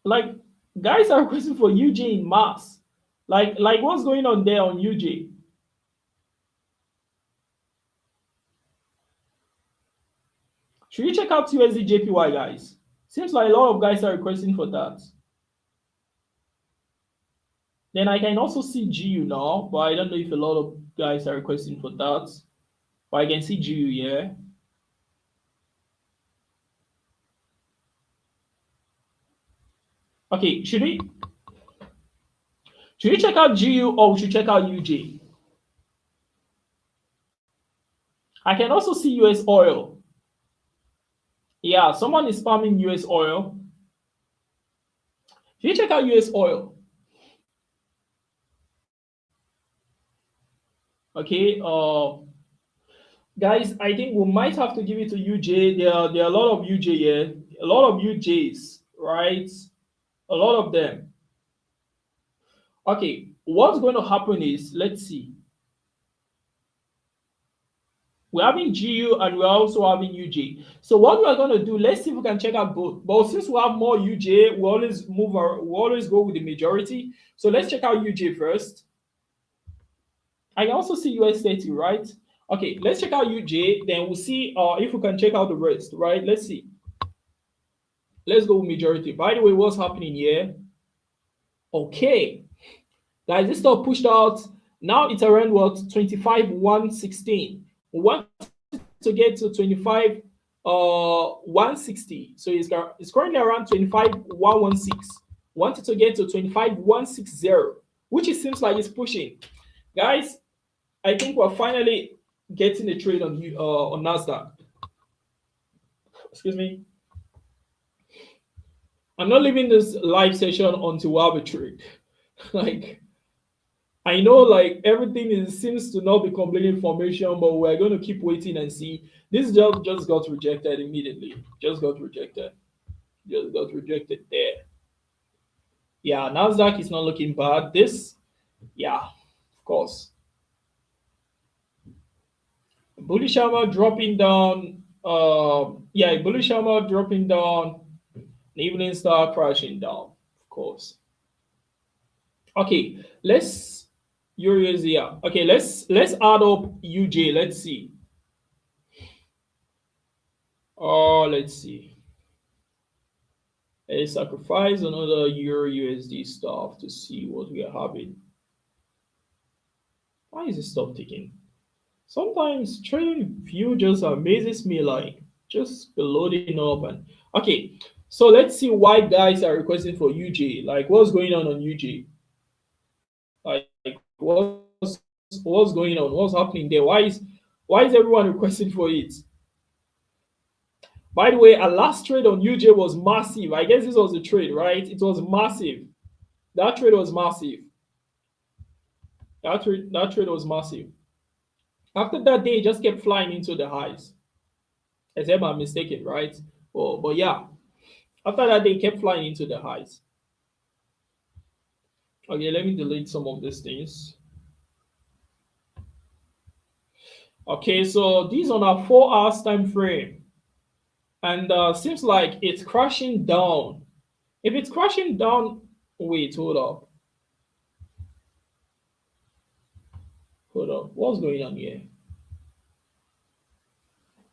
Like, guys are requesting for UJ in mass. Like what's going on there on UJ? Should you check out USD JPY, guys? Seems like a lot of guys are requesting for that. Then I can also see GU now, but I don't know if a lot of guys are requesting for that. But I can see GU here. Okay, should we check out GU or we should check out UJ? I can also see US oil. Yeah, someone is spamming US oil. Should you check out US oil? Okay, guys, I think we might have to give it to UJ. There are a lot of UJ here, a lot of UJs, right? A lot of them. Okay, what's going to happen is, let's see. We're having GU and we're also having UJ. So what we are going to do, let's see if we can check out both. But since we have more UJ, we always go with the majority. So let's check out UJ first. I can also see US30, right? Okay, let's check out UJ. Then we'll see if we can check out the rest, right? Let's see. Let's go with majority. By the way, what's happening here? Okay, guys, this stuff pushed out. Now it's around what? 25,116. We want to get to 25,160. So it's currently around 25,116. wanted to get to 25,160, which it seems like it's pushing. Guys, I think we're finally getting a trade on Nasdaq. Excuse me. I'm not leaving this live session until we have a trade. Like, I know like everything seems to not be complete information, but we're going to keep waiting and see. This just got rejected immediately. Just got rejected. Just got rejected there. Yeah, Nasdaq is not looking bad. This, yeah, of course. Bullish hammer dropping down. Yeah, bullish hammer dropping down. Evening star crashing down, of course. Okay, let's Eurusd here. Okay, let's add up UJ. Let's see. Let's see. Let's sacrifice another USD stuff to see what we are having. Why is this stuff taking? Sometimes trading view just amazes me, like just loading up. And okay, so let's see why guys are requesting for UJ. Like, what's going on UJ? Like, what's going on? What's happening there? Why is everyone requesting for it? By the way, our last trade on UJ was massive. I guess this was a trade, right? It was massive. That trade was massive. That trade was massive. After that day, it just kept flying into the highs. Except I'm mistaken, right? But yeah, after that, they kept flying into the highs. Okay, let me delete some of these things. Okay, so these on our 4 hours time frame. And seems like it's crashing down. If it's crashing down, wait, hold up. Hold up. What's going on here?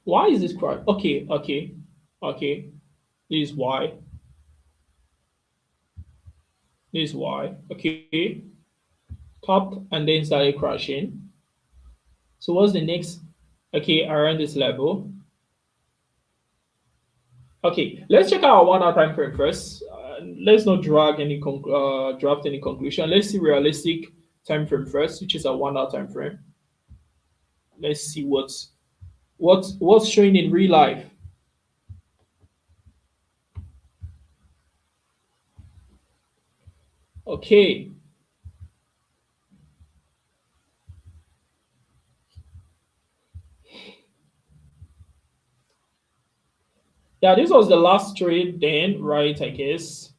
Why is this crash? Okay. This is why. This is why. Okay. Top and then started crashing. So what's the next? Okay, around this level. Okay, let's check out our 1 hour time frame first. Let's not drag any draft any conclusion. Let's see realistic time frame first, which is a 1 hour time frame. Let's see what's showing in real life. Okay. Yeah, this was the last trade then, right? I guess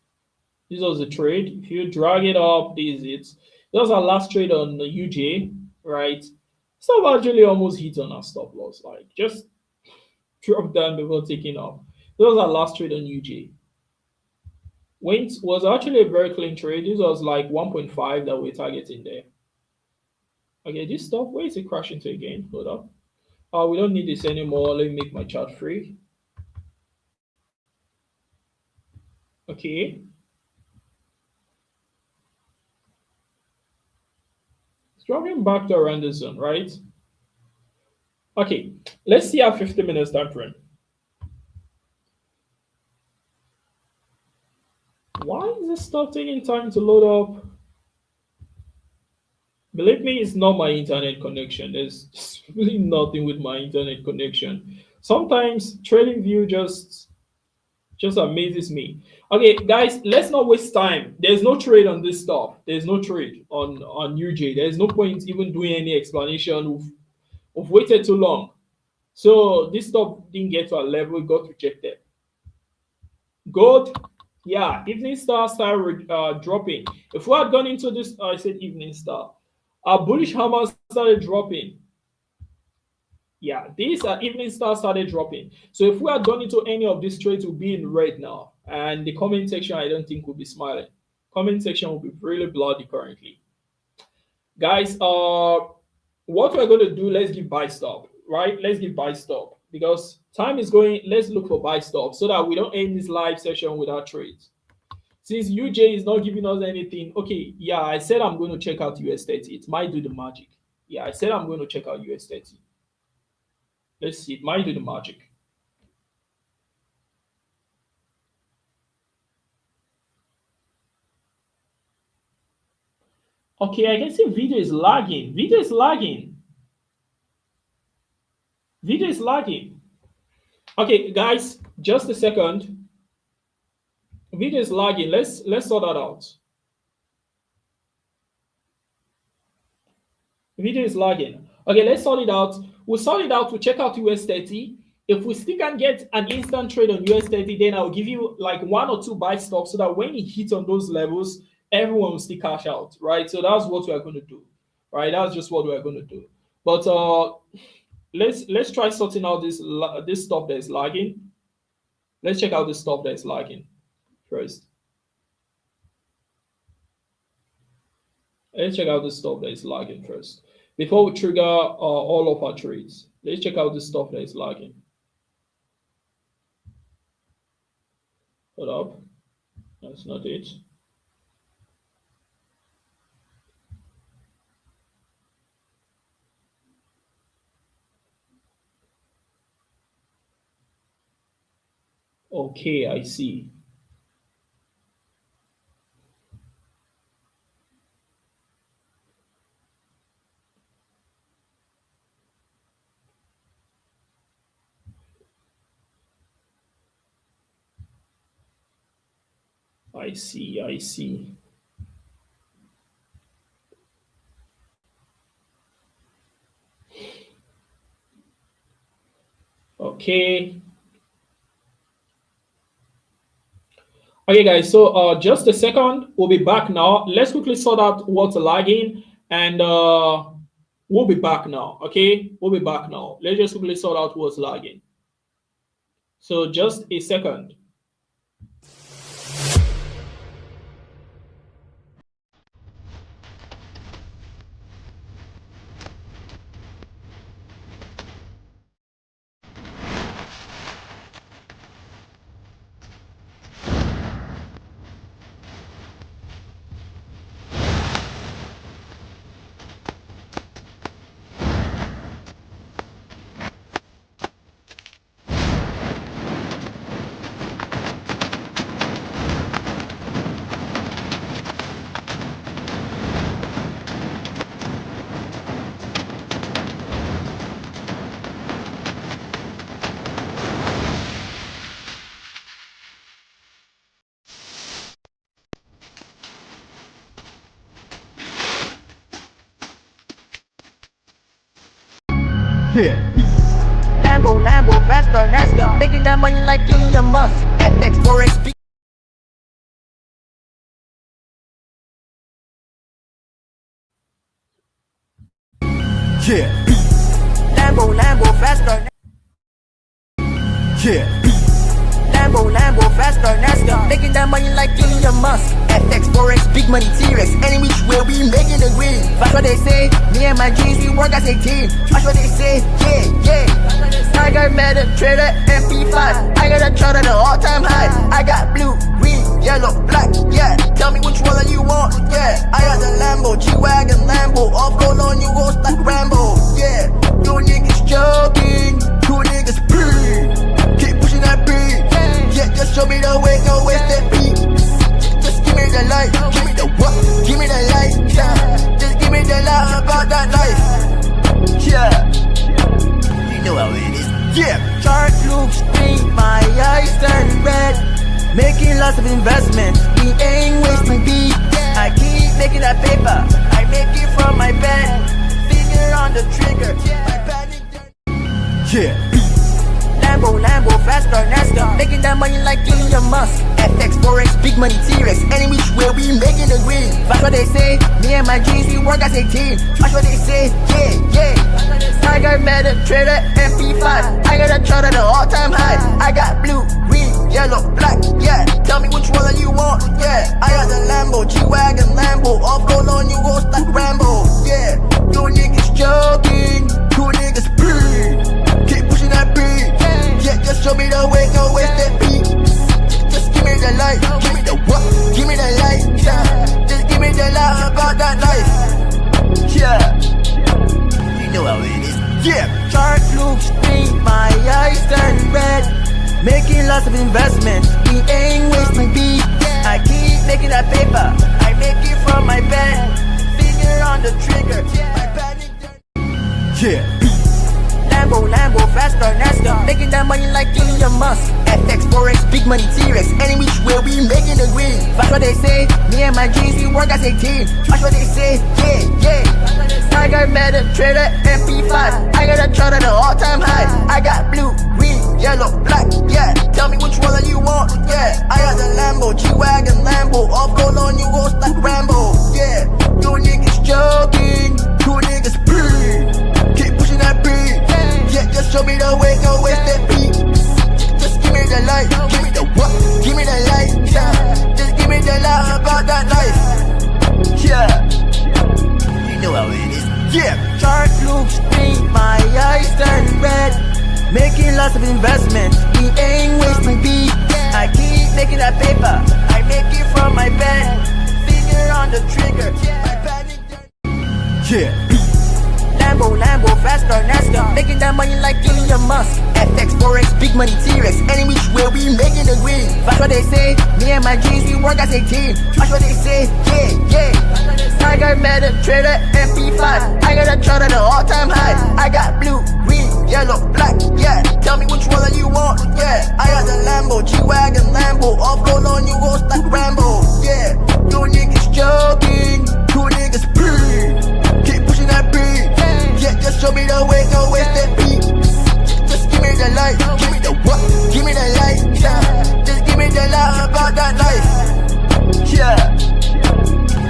this was the trade. If you drag it up, this is it. That was our last trade on the UJ, right? Stop actually almost hit on our stop loss, like just drop down before taking off. That was our last trade on UJ. Was actually a very clean trade. This was like 1.5 that we're targeting there. Okay, this stuff, where is it crashing to again? Hold up. We don't need this anymore. Let me make my chart free. Okay. It's dropping back to around the zone, right? Okay, let's see our 50 minutes time frame. Why is this stuff taking time to load up? Believe me, it's not my internet connection. There's really nothing with my internet connection. Sometimes TradingView just amazes me. Okay, guys, let's not waste time. There's no trade on this stuff. There's no trade on UJ. There's no point even doing any explanation. We've waited too long. So this stuff didn't get to a level, it got rejected. Gold, yeah, evening star started dropping. If we had gone into this, I said evening star. Our bullish hammer started dropping. Yeah, these evening star started dropping. So if we had gone into any of these trades, we'll be in red now. And the comment section, I don't think will be smiling. Comment section will be really bloody currently. Guys, what we're going to do, let's give buy stop, right? Let's give buy stop because time is going. Let's look for buy stop so that we don't end this live session without trades. Since UJ is not giving us anything, okay, yeah, I said I'm going to check out US30. It might do the magic. Yeah, I said I'm going to check out US30. Let's see, it might do the magic. Okay, I can see video is lagging. Video is lagging. Video is lagging. Okay, guys, just a second. Video is lagging. Let's sort that out. Video is lagging. Okay, let's sort it out. We'll sort it out. We'll check out US30. If we still can get an instant trade on US30, then I'll give you like 1 or 2 buy stops so that when it hits on those levels, everyone will still cash out, right? So that's what we are going to do, right? That's just what we are going to do. But let's try sorting out this stuff that is lagging. Let's check out the stuff that is lagging first. Let's check out the stuff that is lagging first before we trigger all of our trades. Let's check out the stuff that is lagging. Hold up, that's not it. Okay, I see. I see. Okay. Okay, guys, so just a second. We'll be back now. Let's quickly sort out what's lagging, and we'll be back now. Okay, we'll be back now. Let's just quickly sort out what's lagging. So just a second. Yeah. Lambo, faster, Nasdaq. Making that money like Elon Musk. FX, Forex, yeah. Lambo, faster. Yeah. Lambo, faster, Nasdaq. Making that money like Elon Musk. FX, Forex, big money, T-Rex. Any which way we making the green. That's what they say. Me and my G's, we work as a team. That's what they say. Yeah. I got meta trader MP5. I got a chart at an all-time high. I got blue, green, yellow, black. Yeah. Tell me which one that you want. Yeah. I got the Lambo, G-Wagon, Lambo. Off gold on you, ghost like Rambo. Yeah. You niggas joking. You niggas free. Keep pushing that beat. Yeah, just show me the way, no waste that beat. Just give me the light, give me the what? Give me the light, yeah. Just give me the light about that life. Yeah. You know how it is. Yeah. Chart looks green, my eyes turn red. Making lots of investment, we ain't wasting beat. I keep making that paper, I make it from my bed. Finger on the trigger, my panic. Yeah. Lambo, faster, Nasdaq. Making that money like Elon Musk. FX, Forex, big money, T-Rex. Any which way we making the green. That's what they say. Me and my G's, we work as a team. That's what they say. Yeah. I got meta trader MP5. I got a chart at an all-time high. I got blue, green, yellow, black. Yeah. Tell me which one that you want. Yeah. I got the Lambo, G-Wagon, Lambo. Off gold on you, ghost like Rambo. Yeah. You niggas joking. You niggas free. Keep pushing that beat. Yeah, just show me the way, no waste that beat. Just give me the light, give me the what? Give me the light, yeah. Just give me the light about that life. Yeah. You know how it is. Yeah. Chart looks green, my eyes turn red. Making lots of investment, we ain't wasting beat. I keep making that paper, I make it from my bed. on the trigger. Yeah. Lambo, faster, Nasdaq, making that money like Elon Musk. FX, Forex, big money, T-Rex, any which way we making the green. That's what they say, me and my G's, we work as a team. That's what they say, yeah. I got meta, trader, MP5. I got a chart at an all-time high. I got blue, green, yellow, black, yeah. Tell me which one you want, yeah. I got the Lambo, G-Wagon, Lambo. Off gold on you, ghost like Rambo, yeah. You niggas joking, you niggas breathe. Keep pushing that beat. Yeah, just show me the way, no waste that beat. Just give me the light, give me the what? Give me the light, yeah. Just give me the light about that life. Yeah, you know how it is. Yeah, chart looks green, my eyes turn red. Making lots of investments, we ain't wasting beat. I keep making that paper, I make it from my bed. Finger on the trigger, my panic. Yeah. Lambo, faster, Nasdaq, making that money like Elon Musk. FX, Forex, big money, T-Rex, any which way we making the green. That's what they say, me and my G's, we work as a team. That's what they say, yeah. I got meta, trader, MP5. I got a chart at an all-time high. I got blue, green, yellow, black, yeah. Tell me which one you want, yeah. I got the Lambo, G-Wagon, Lambo. Off gold on you, ghost like Rambo, yeah. You niggas joking, you niggas breathe. Keep pushing that beat. Yeah, just show me the way, no waste that beat. Just give me the light, give me the what? Give me the light, yeah. Just give me the light about that life. Yeah,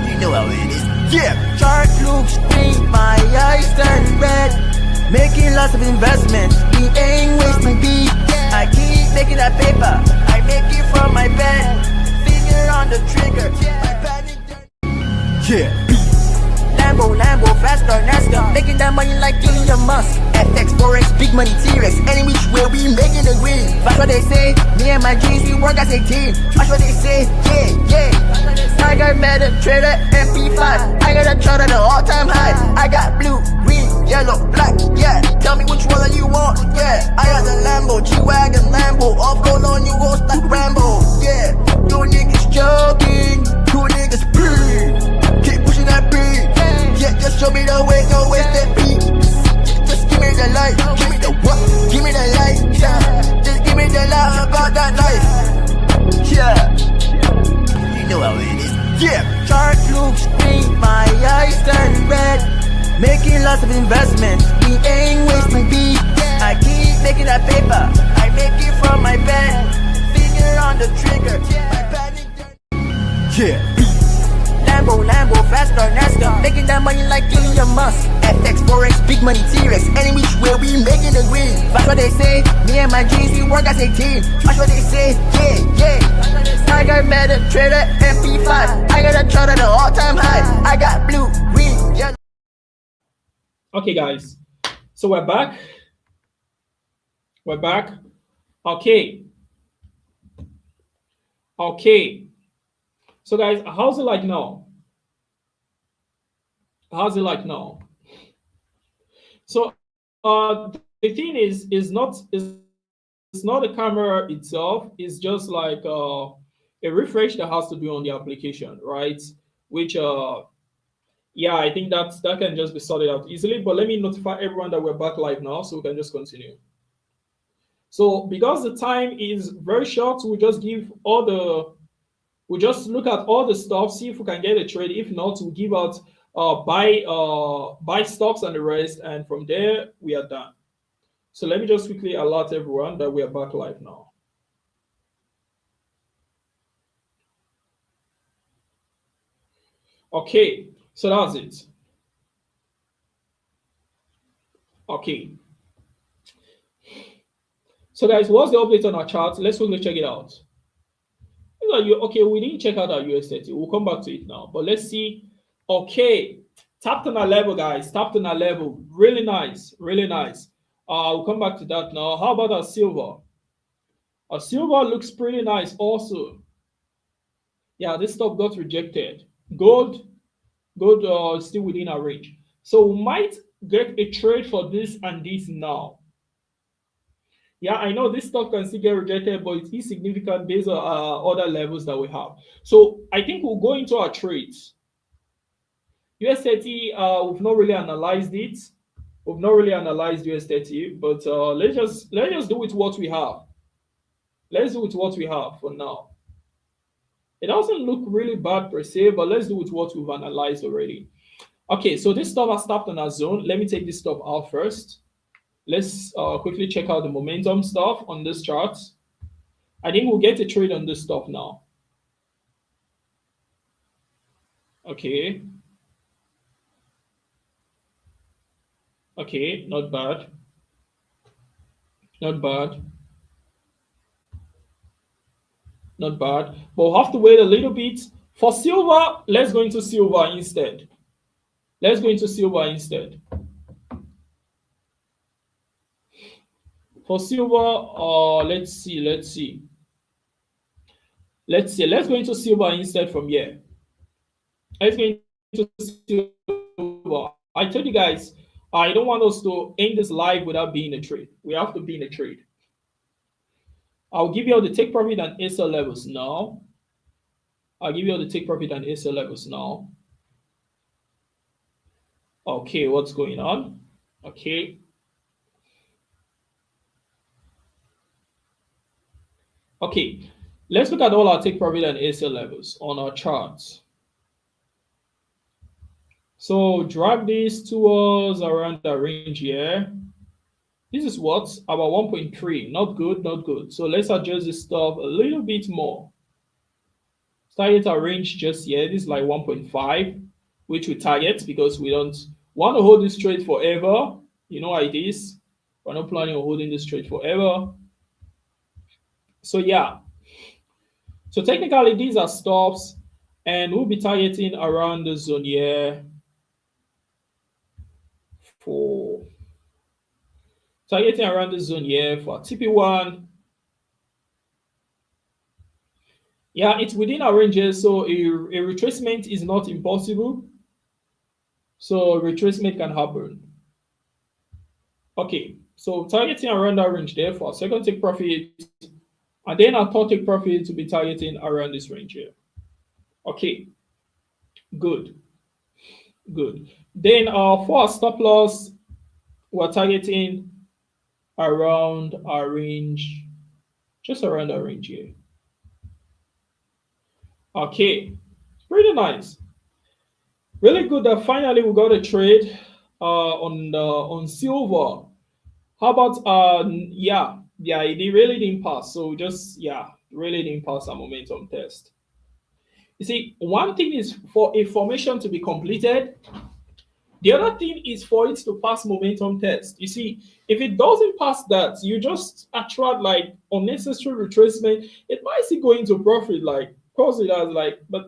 you know how it is. Yeah, chart looks green, my eyes turn red. Making lots of investments, we ain't wasting beat. I keep making that paper, I make it from my bed. Finger on the trigger, my panic. Yeah. Lambo, faster, Nasdaq, making that money like Elon Musk. FX, Forex, big money, T-Rex, any which way we making the green. That's what they say, me and my G's, we work as a team. That's what they say, yeah. I got meta, trader, MP5. I got a chart at an all-time high. I got blue, green, yellow, black, yeah. Tell me which one you want, yeah. I got the Lambo, G-Wagon, Lambo. Off gold on you, ghost like Rambo, yeah. You niggas joking, you niggas breathe. Keep pushing that beat. Yeah, just show me the way, no waste that beat. Just give me the light, give me the what? Give me the light, yeah. Just give me the light about that life. Yeah, you know how it is. Yeah, chart looks green, my eyes turn red. Making lots of investments, we ain't wasting beat. I keep making that paper, I make it from my bed. Finger on the trigger, my panic. Yeah. Lambo, faster, Nasdaq, making that money like Elon Musk. FX, Forex, big money, T-Rex, any which way we making the green. That's what they say, me and my G's, we work as a team. That's what they say, yeah. I got meta, trader, MP5. I got a chart at an all-time high. I got blue, green, yellow. Okay, guys, so we're back. Okay. So guys, how's it like now? So the thing is not the camera itself, it's just like a refresh that has to do on the application, right? Which yeah, I think that can just be sorted out easily. But let me notify everyone that we're back live now, so we can just continue. So because the time is very short, we'll just look at all the stuff, see if we can get a trade. If not, we'll give out buy stocks and the rest, and from there we are done. So let me just quickly alert everyone that we are back live now. Okay, so that's it. Okay. So guys, what's the update on our chart? Let's quickly check it out. Okay, we didn't check out our US30. We'll come back to it now. But let's see. Okay, tapped on our level, guys. Tapped on our level. Really nice. We'll come back to that now. How about our silver? Our silver looks pretty nice also. Yeah, this stock got rejected. Gold is still within our range. So we might get a trade for this and this now. Yeah, I know this stock can still get rejected, but it's insignificant based on other levels that we have. So I think we'll go into our trades. US30, we've not really analyzed it. We've not really analyzed US30, but let's just do with what we have. Let's do with what we have for now. It doesn't look really bad per se, but let's do with what we've analyzed already. Okay, so this stuff has stopped on our zone. Let me take this stuff out first. Let's quickly check out the momentum stuff on this chart. I think we'll get a trade on this stuff now. Okay. Okay, not bad. Not bad. Not bad. But we'll have to wait a little bit. For silver, let's go into silver instead. Let's go into silver instead. For silver, let's see. Let's go into silver instead from here. Let's go into silver. I told you guys, I don't want us to end this live without being a trade. We have to be in a trade. I'll give you all the take profit and SL levels now. Okay, what's going on? Okay. Okay, let's look at all our take profit and SL levels on our charts. So drag this towards around the range here. This is what? About 1.3. Not good, not good. So let's adjust this stuff a little bit more. Target our range just here. This is like 1.5, which we target because we don't want to hold this trade forever. You know how it is. We're not planning on holding this trade forever. So yeah. So technically, these are stops, and we'll be targeting around the zone here for targeting around the zone here for TP1. Yeah, it's within our ranges, so a retracement is not impossible. So retracement can happen. Okay, so targeting around that range there for our second take profit, and then our third take profit to be targeting around this range here. Okay, good. Then for our stop loss, we're targeting around our range, just around our range here. Okay, pretty nice. Really good that finally we got a trade on silver. How about yeah, it really didn't pass. So just really didn't pass our momentum test. You see, one thing is for a formation to be completed. The other thing is for it to pass momentum test. You see, if it doesn't pass that, you just attract like unnecessary retracement. It might still go into profit, like cause it has like, but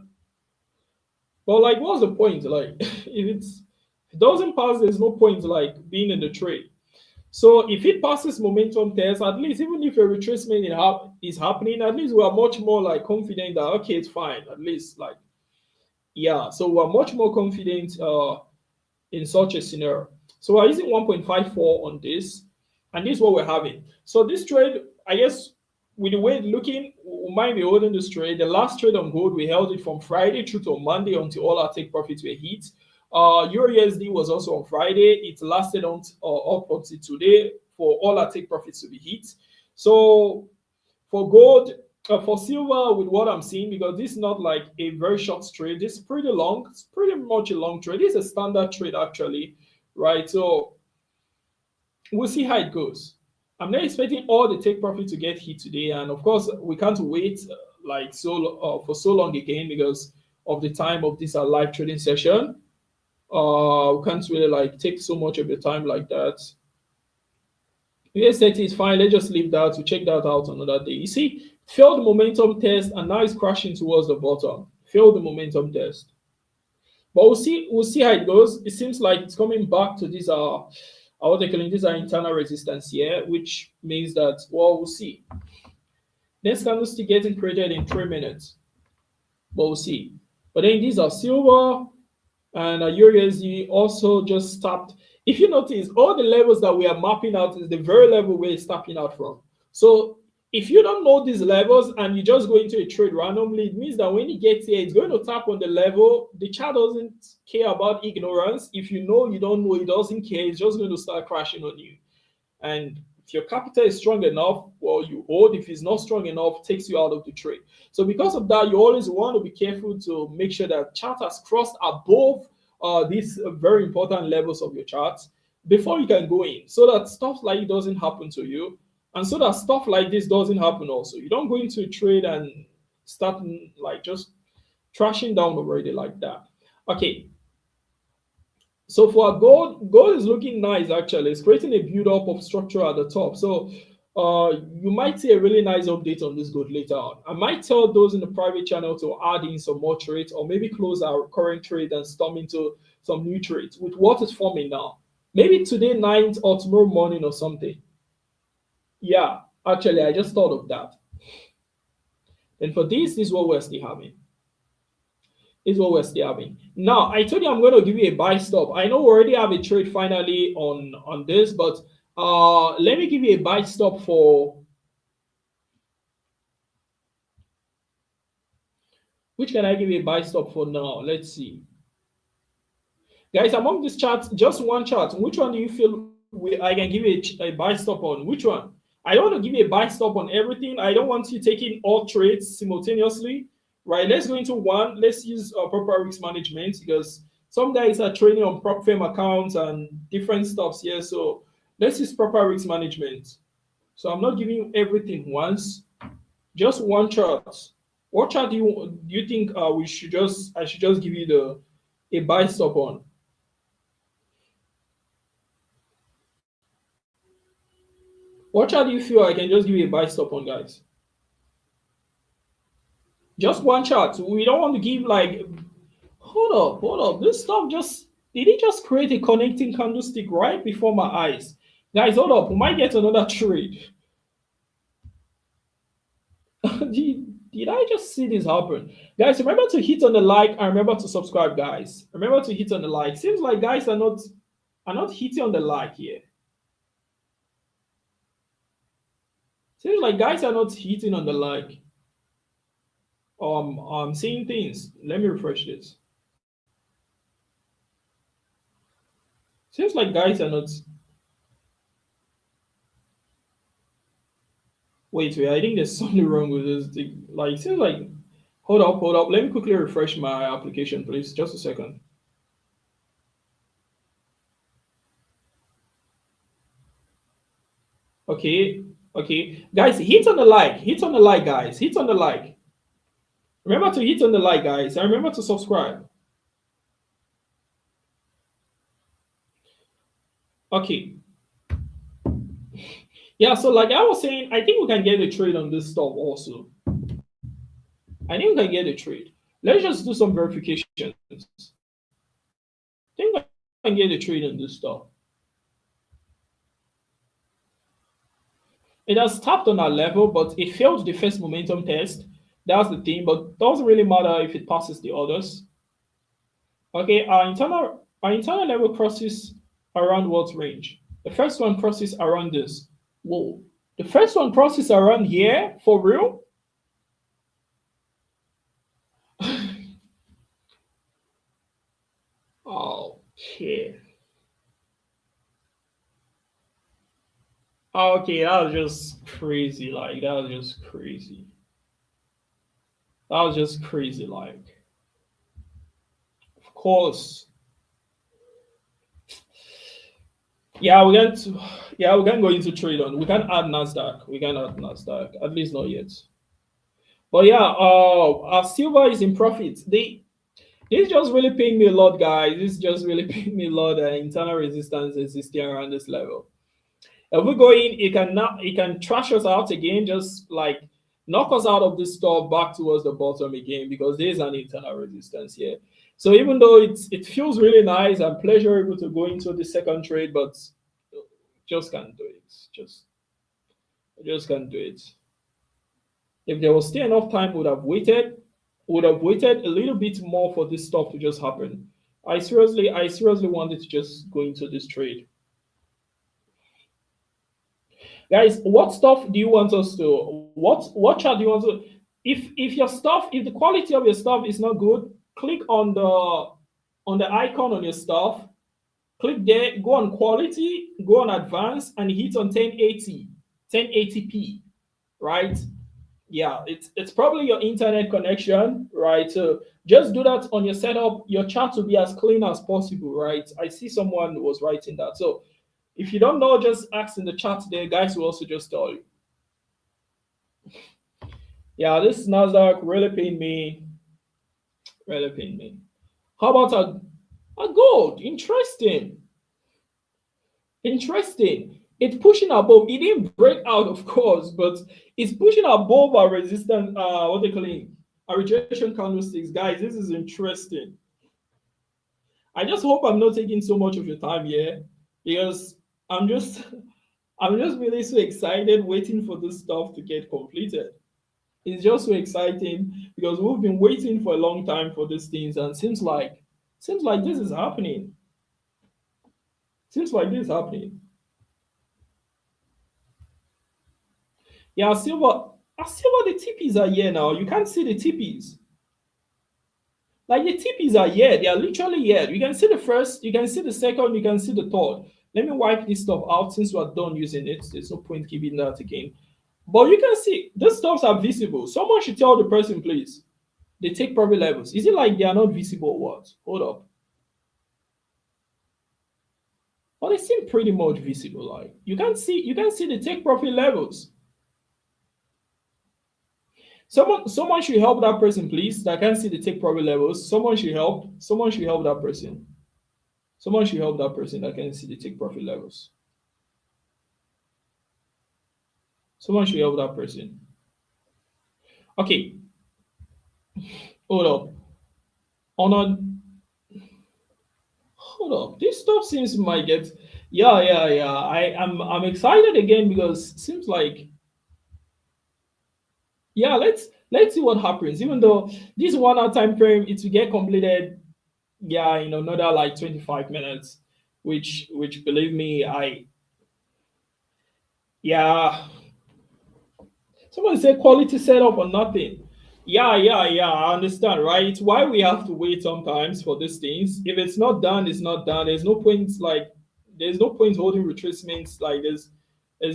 like, what's the point? Like, if it doesn't pass, there's no point like being in the trade. So if it passes momentum test, at least even if a retracement is happening, at least we are much more like confident that okay, it's fine. At least like, yeah. So we're much more confident in such a scenario. So we're using 1.54 on this, and this is what we're having. So this trade, I guess, with the way it's looking, we might be holding this trade. The last trade on gold, we held it from Friday through to Monday until all our take profits were hit. Eurusd was also on Friday. It lasted on up until today for all our take profits to be hit. So for gold, for silver, with what I'm seeing, because this is not like a very short trade, this is pretty long. It's pretty much a long trade. This is a standard trade actually, right? So we'll see how it goes. I'm not expecting all the take profit to get hit today, and of course we can't wait like for so long again because of the time of this live trading session. We can't really like take so much of the time like that. US30 is fine. Let's just leave that. To check that out another day. You see, failed the momentum test, and now it's crashing towards the bottom. Failed the momentum test, but we'll see how it goes. It seems like it's coming back to these what they calling these are internal resistance here, which means that, well, we'll see. Next candlestick getting created in 3 minutes, but we'll see. But then these are silver, and Eurusd also just stopped. If you notice, all the levels that we are mapping out is the very level where it's tapping out from. So if you don't know these levels and you just go into a trade randomly, it means that when it gets here, it's going to tap on the level. The chart doesn't care about ignorance. If you know, you don't know, it doesn't care. It's just going to start crashing on you. And if your capital is strong enough, well, you hold. If it's not strong enough, it takes you out of the trade. So because of that, you always want to be careful to make sure that chart has crossed above these very important levels of your chart before you can go in, so that stuff like it doesn't happen to you. And so that stuff like this doesn't happen also. You don't go into a trade and start like just trashing down already like that. Okay. So for gold is looking nice actually. It's creating a build-up of structure at the top. So you might see a really nice update on this gold later on. I might tell those in the private channel to add in some more trades or maybe close our current trade and storm into some new trades with what is forming now. Maybe today night or tomorrow morning or something. Yeah, actually, I just thought of that. And for this is what we're still having. This is what we're still having. Now, I told you I'm going to give you a buy stop. I know we already have a trade finally on this, but let me give you a buy stop for... Which can I give you a buy stop for now? Let's see. Guys, among these charts, just one chart. Which one do you feel I can give you a buy stop on? Which one? I don't want to give you a buy stop on everything. I don't want you taking all trades simultaneously, right? Let's go into one. Let's use proper risk management because some guys are trading on Propfirm accounts and different stuffs here. So let's use proper risk management. So I'm not giving you everything once, just one chart. What chart do you think I should just give you a buy stop on? What chart do you feel I can just give you a buy stop on, guys? Just one chart. We don't want to give like, hold up. This stuff did it just create a connecting candlestick right before my eyes? Guys, hold up. We might get another trade. Did I just see this happen? Guys, remember to hit on the like and remember to subscribe, guys. Remember to hit on the like. Seems like guys are not hitting on the like here. Seems like guys are not hitting on the like. I'm seeing things. Let me refresh this. Seems like guys are not. Wait, I think there's something wrong with this thing. Like, seems like. Hold up. Let me quickly refresh my application, please. Just a second. Okay. Guys, hit on the like. Guys. Hit on the like. Remember to hit on the like, guys. And remember to subscribe. Okay. Yeah, so like I was saying, I think we can get a trade on this stuff also. I think we can get a trade. Let's just do some verifications. I think I can get a trade on this stuff. It has tapped on our level, but it failed the first momentum test. That's the thing, but it doesn't really matter if it passes the others. Okay, our internal level crosses around what range? The first one crosses around this. Whoa. The first one crosses around here? For real? Okay. Okay, that was just crazy. Like, that was just crazy. Like, of course. Yeah, we can go into trade on. We can add Nasdaq. At least not yet. But yeah, our silver is in profit. This just really paying me a lot, guys. This just really paying me a lot. Internal resistance existing around this level. If we go in, it can trash us out again, just like knock us out of this stuff back towards the bottom again, because there's an internal resistance here. So even though it feels really nice and pleasurable to go into the second trade, but just can't do it. Just can't do it. If there was still enough time, would have waited a little bit more for this stuff to just happen. I seriously wanted to just go into this trade. Guys, what stuff do you want us to, what chart do you want to, if your stuff, if the quality of your stuff is not good, click on the icon on your stuff, click there, go on quality, go on advanced, and hit on 1080p, right? Yeah, it's probably your internet connection, right? So just do that on your setup. Your chart will be as clean as possible, right? I see someone was writing that. So if you don't know, just ask in the chat there. Guys will also just tell you. Yeah, this Nasdaq really pained me. Really pained me. How about a gold? Interesting. Interesting. It's pushing above. It didn't break out, of course, but it's pushing above our resistance. What they call it? Our rejection candlesticks. Guys, this is interesting. I just hope I'm not taking so much of your time here, because I'm just really so excited waiting for this stuff to get completed. It's just so exciting because we've been waiting for a long time for these things, and seems like this is happening. Seems like this is happening. Yeah, silver, the TPs are here now. You can't see the TPs. Like the TPs are here. They are literally here. You can see the first, you can see the second, you can see the third. Let me wipe this stuff out since we're done using it. There's no point keeping that again. But you can see these stuffs are visible. Someone should tell the person, please. They take profit levels. Is it like they are not visible or what? Hold up. Well, they seem pretty much visible. Like you can see the take profit levels. Someone should help that person, please. That can see the take profit levels. Someone should help. Someone should help that person. Someone should help that person that can see the take profit levels. Someone should help that person. Okay. Hold up. Hold up. This stuff seems might get. Yeah. I'm excited again because it seems like. Yeah, let's see what happens. Even though this 1 hour time frame, it will get completed, yeah, in another like 25 minutes, which believe me, yeah. Someone said quality setup or nothing. Yeah, I understand, right? It's why we have to wait sometimes for these things. If it's not done, it's not done. There's no point holding retracements. Like there's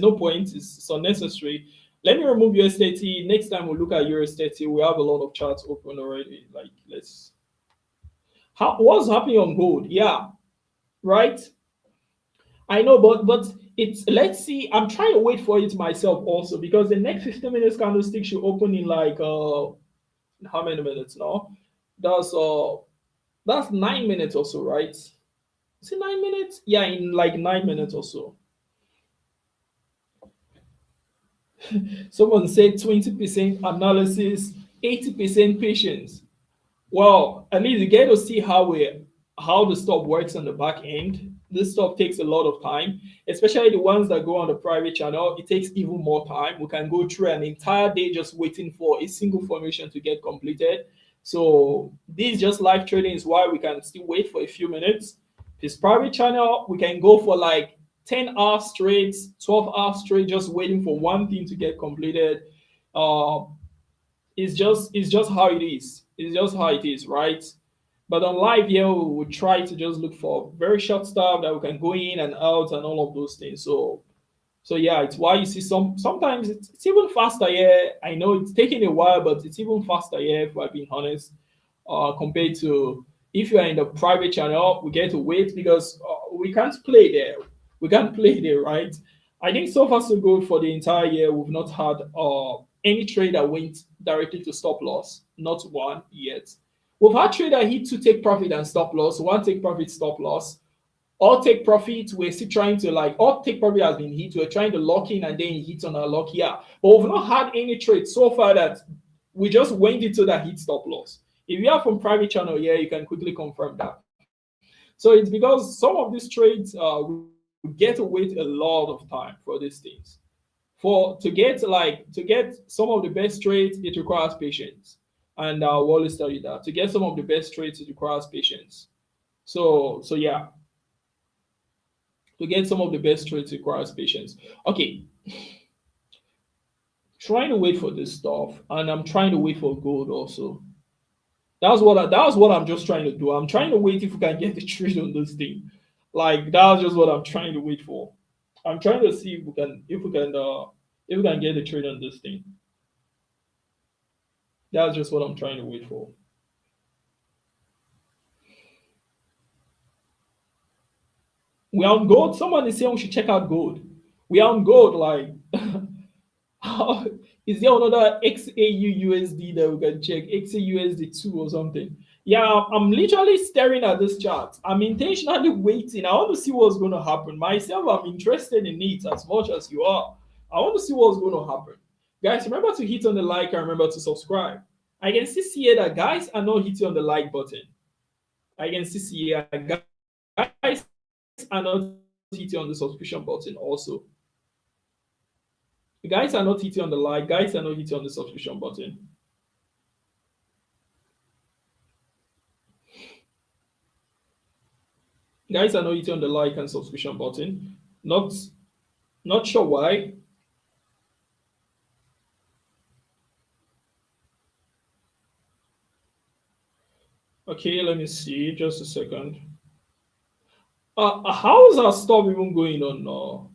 no point. It's unnecessary. Let me remove US30. Next time we'll look at Eurusd. We have a lot of charts open already. Like what's happening on gold? Yeah, right. I know, but it's, let's see. I'm trying to wait for it myself also, because the next 15 minutes candlestick should open in like how many minutes now? That's 9 minutes or so, right? Is it 9 minutes? Yeah, in like 9 minutes or so. Someone said 20% analysis, 80% patience. Well, at least you get to see how the stuff works on the back end. This stuff takes a lot of time, especially the ones that go on the private channel. It takes even more time. We can go through an entire day just waiting for a single formation to get completed. So this just live trading is why we can still wait for a few minutes. This private channel, we can go for like 10 hours straight, 12 hours straight, just waiting for one thing to get completed. It's just how it is. It's just how it is, right? But on live here, we would try to just look for very short stuff that we can go in and out and all of those things. So yeah, it's why you see sometimes it's even faster here. I know it's taking a while, but it's even faster here, if we're being honest, compared to if you are in the private channel. We get to wait because we can't play there. We can't play there, right? I think so far so good for the entire year. We've not had any trade that went directly to stop loss, not one yet. We've had trade that hit to take profit and stop loss. One take profit, stop loss. All take profit, we're still trying to all take profit has been hit. We're trying to lock in and then hit on our lock here. But we've not had any trade so far that we just went into that hit stop loss. If you are from private channel here, you can quickly confirm that. So it's because some of these trades, we get to wait a lot of time for these things. To get some of the best trades, it requires patience. And we'll always tell you that to get some of the best trades, it requires patience. So yeah, to get some of the best trades requires patience. Okay, trying to wait for this stuff, and I'm trying to wait for gold also. That's what I'm just trying to do. I'm trying to wait if we can get the trade on this thing. Like that's just what I'm trying to wait for. I'm trying to see if we can get the trade on this thing. That's just what I'm trying to wait for. We are on gold. Someone is saying we should check out gold. We are on gold. Like, is there another XAUUSD that we can check? XAUUSD2 or something? Yeah, I'm literally staring at this chart. I'm intentionally waiting. I want to see what's going to happen. Myself, I'm interested in it as much as you are. I want to see what's going to happen. Guys, remember to hit on the like and remember to subscribe. I can see here that guys are not hitting on the like button. I can see here guys are not hitting on the subscription button also. The guys are not hitting on the like, guys are not hitting on the subscription button. Guys are not hitting on the like and subscription button. Not sure why. Okay, let me see. Just a second. How is our stuff even going on now?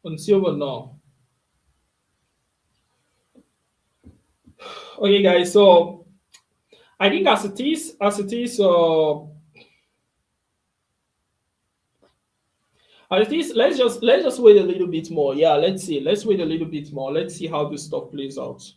On silver now. Okay, guys. So I think as it is, let's just wait a little bit more. Yeah, let's see. Let's wait a little bit more. Let's see how this stuff plays out.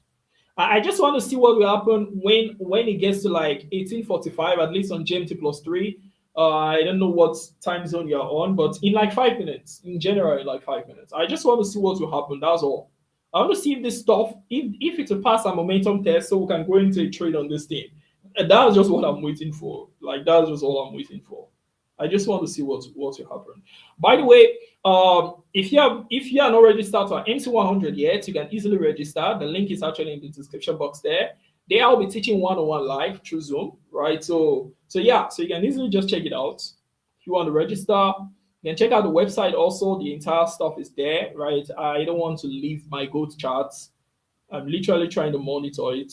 I just want to see what will happen when it gets to like 1845, at least on GMT plus 3. I don't know what time zone you're on, but in like 5 minutes, in general, in like 5 minutes. I just want to see what will happen. That's all. I want to see if this stuff, if it will pass a momentum test, so we can go into a trade on this thing. And that's just what I'm waiting for. Like that's just all I'm waiting for. I just want to see what will happen. By the way, if you are not registered to our MC100 yet, you can easily register. The link is actually in the description box there. There I'll be teaching one-on-one live through Zoom, right? So yeah, so you can easily just check it out. If you want to register, you can check out the website also. The entire stuff is there, right? I don't want to leave my gold charts. I'm literally trying to monitor it.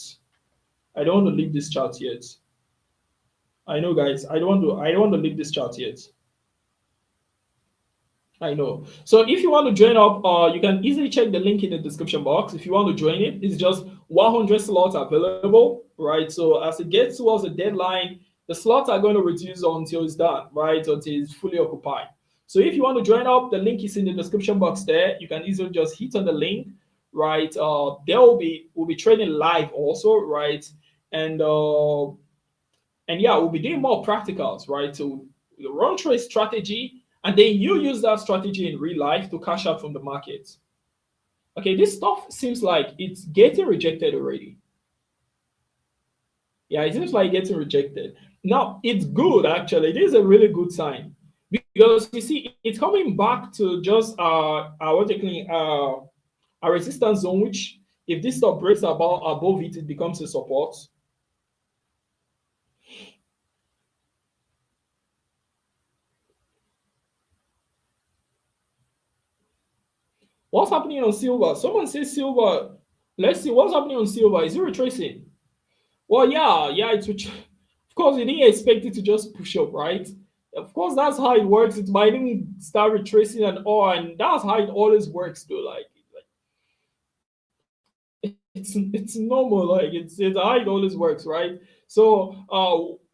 I don't want to leave this chart yet. I know, guys. I don't want to leave this chart yet. I know. So if you want to join up, you can easily check the link in the description box. If you want to join it, it's just 100 slots available, right? So as it gets towards the deadline, the slots are going to reduce until it's done, right? Until it's fully occupied. So if you want to join up, the link is in the description box there. You can easily just hit on the link, right? We'll be trading live also, right? And yeah, we'll be doing more practicals, right? So run through a strategy, and then you use that strategy in real life to cash out from the market. Okay, this stuff seems like it's getting rejected already. Yeah, it seems like getting rejected. Now, it's good, actually. It is a really good sign. Because you see, it's coming back to just our resistance zone, which if this stuff breaks above it, it becomes a support. What's happening on silver? Someone says silver. Let's see what's happening on silver. Is it retracing? Well, yeah, it's of course you didn't expect it to just push up, right? Of course, that's how it works. It might even start retracing and all, and that's how it always works, though. Like it's normal. Like it's how it always works, right? So,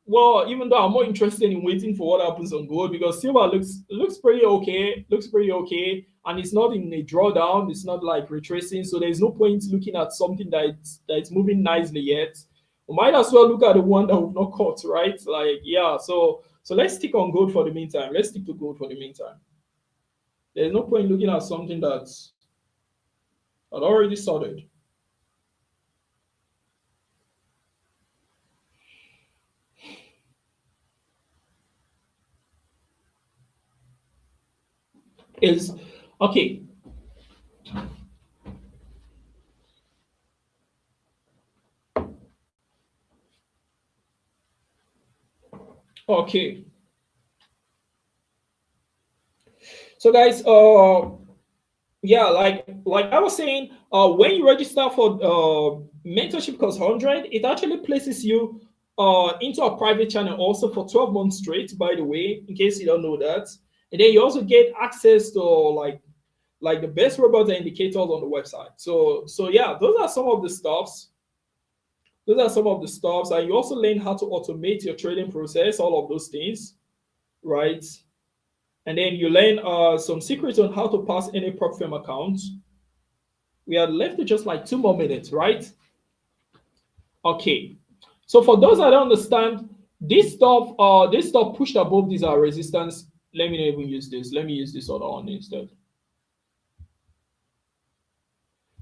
well, even though I'm more interested in waiting for what happens on gold because silver looks pretty okay, and it's not in a drawdown. It's not like retracing, so there's no point looking at something that's moving nicely yet. We might as well look at the one that we've not caught, right? Like yeah, so let's stick on gold for the meantime. Let's stick to gold for the meantime. There's no point looking at something that's already sorted. Is okay. Okay. So guys, Yeah, like I was saying, when you register for mentorship course 100, it actually places you into a private channel also for 12 months straight, by the way, in case you don't know that. And then you also get access to like the best robot indicators on the website. So yeah, those are some of the stuffs. Those are some of the stuffs, and you also learn how to automate your trading process, all of those things, right? And then you learn some secrets on how to pass any prop firm account. We are left with just like 2 more minutes, right? Okay. So for those that don't understand, this stuff pushed above these resistance. Let me not even use this. Let me use this other one instead.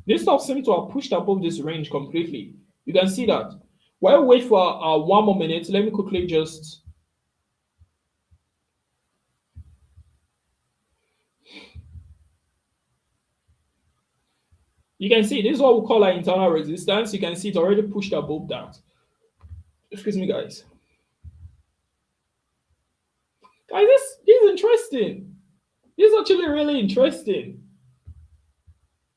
This stuff seems to have pushed above this range completely. You can see that. While we wait for 1 more minute, let me quickly just. You can see this is what we call our internal resistance. You can see it already pushed above that. Excuse me, guys. Guys, this is interesting. This is actually really interesting.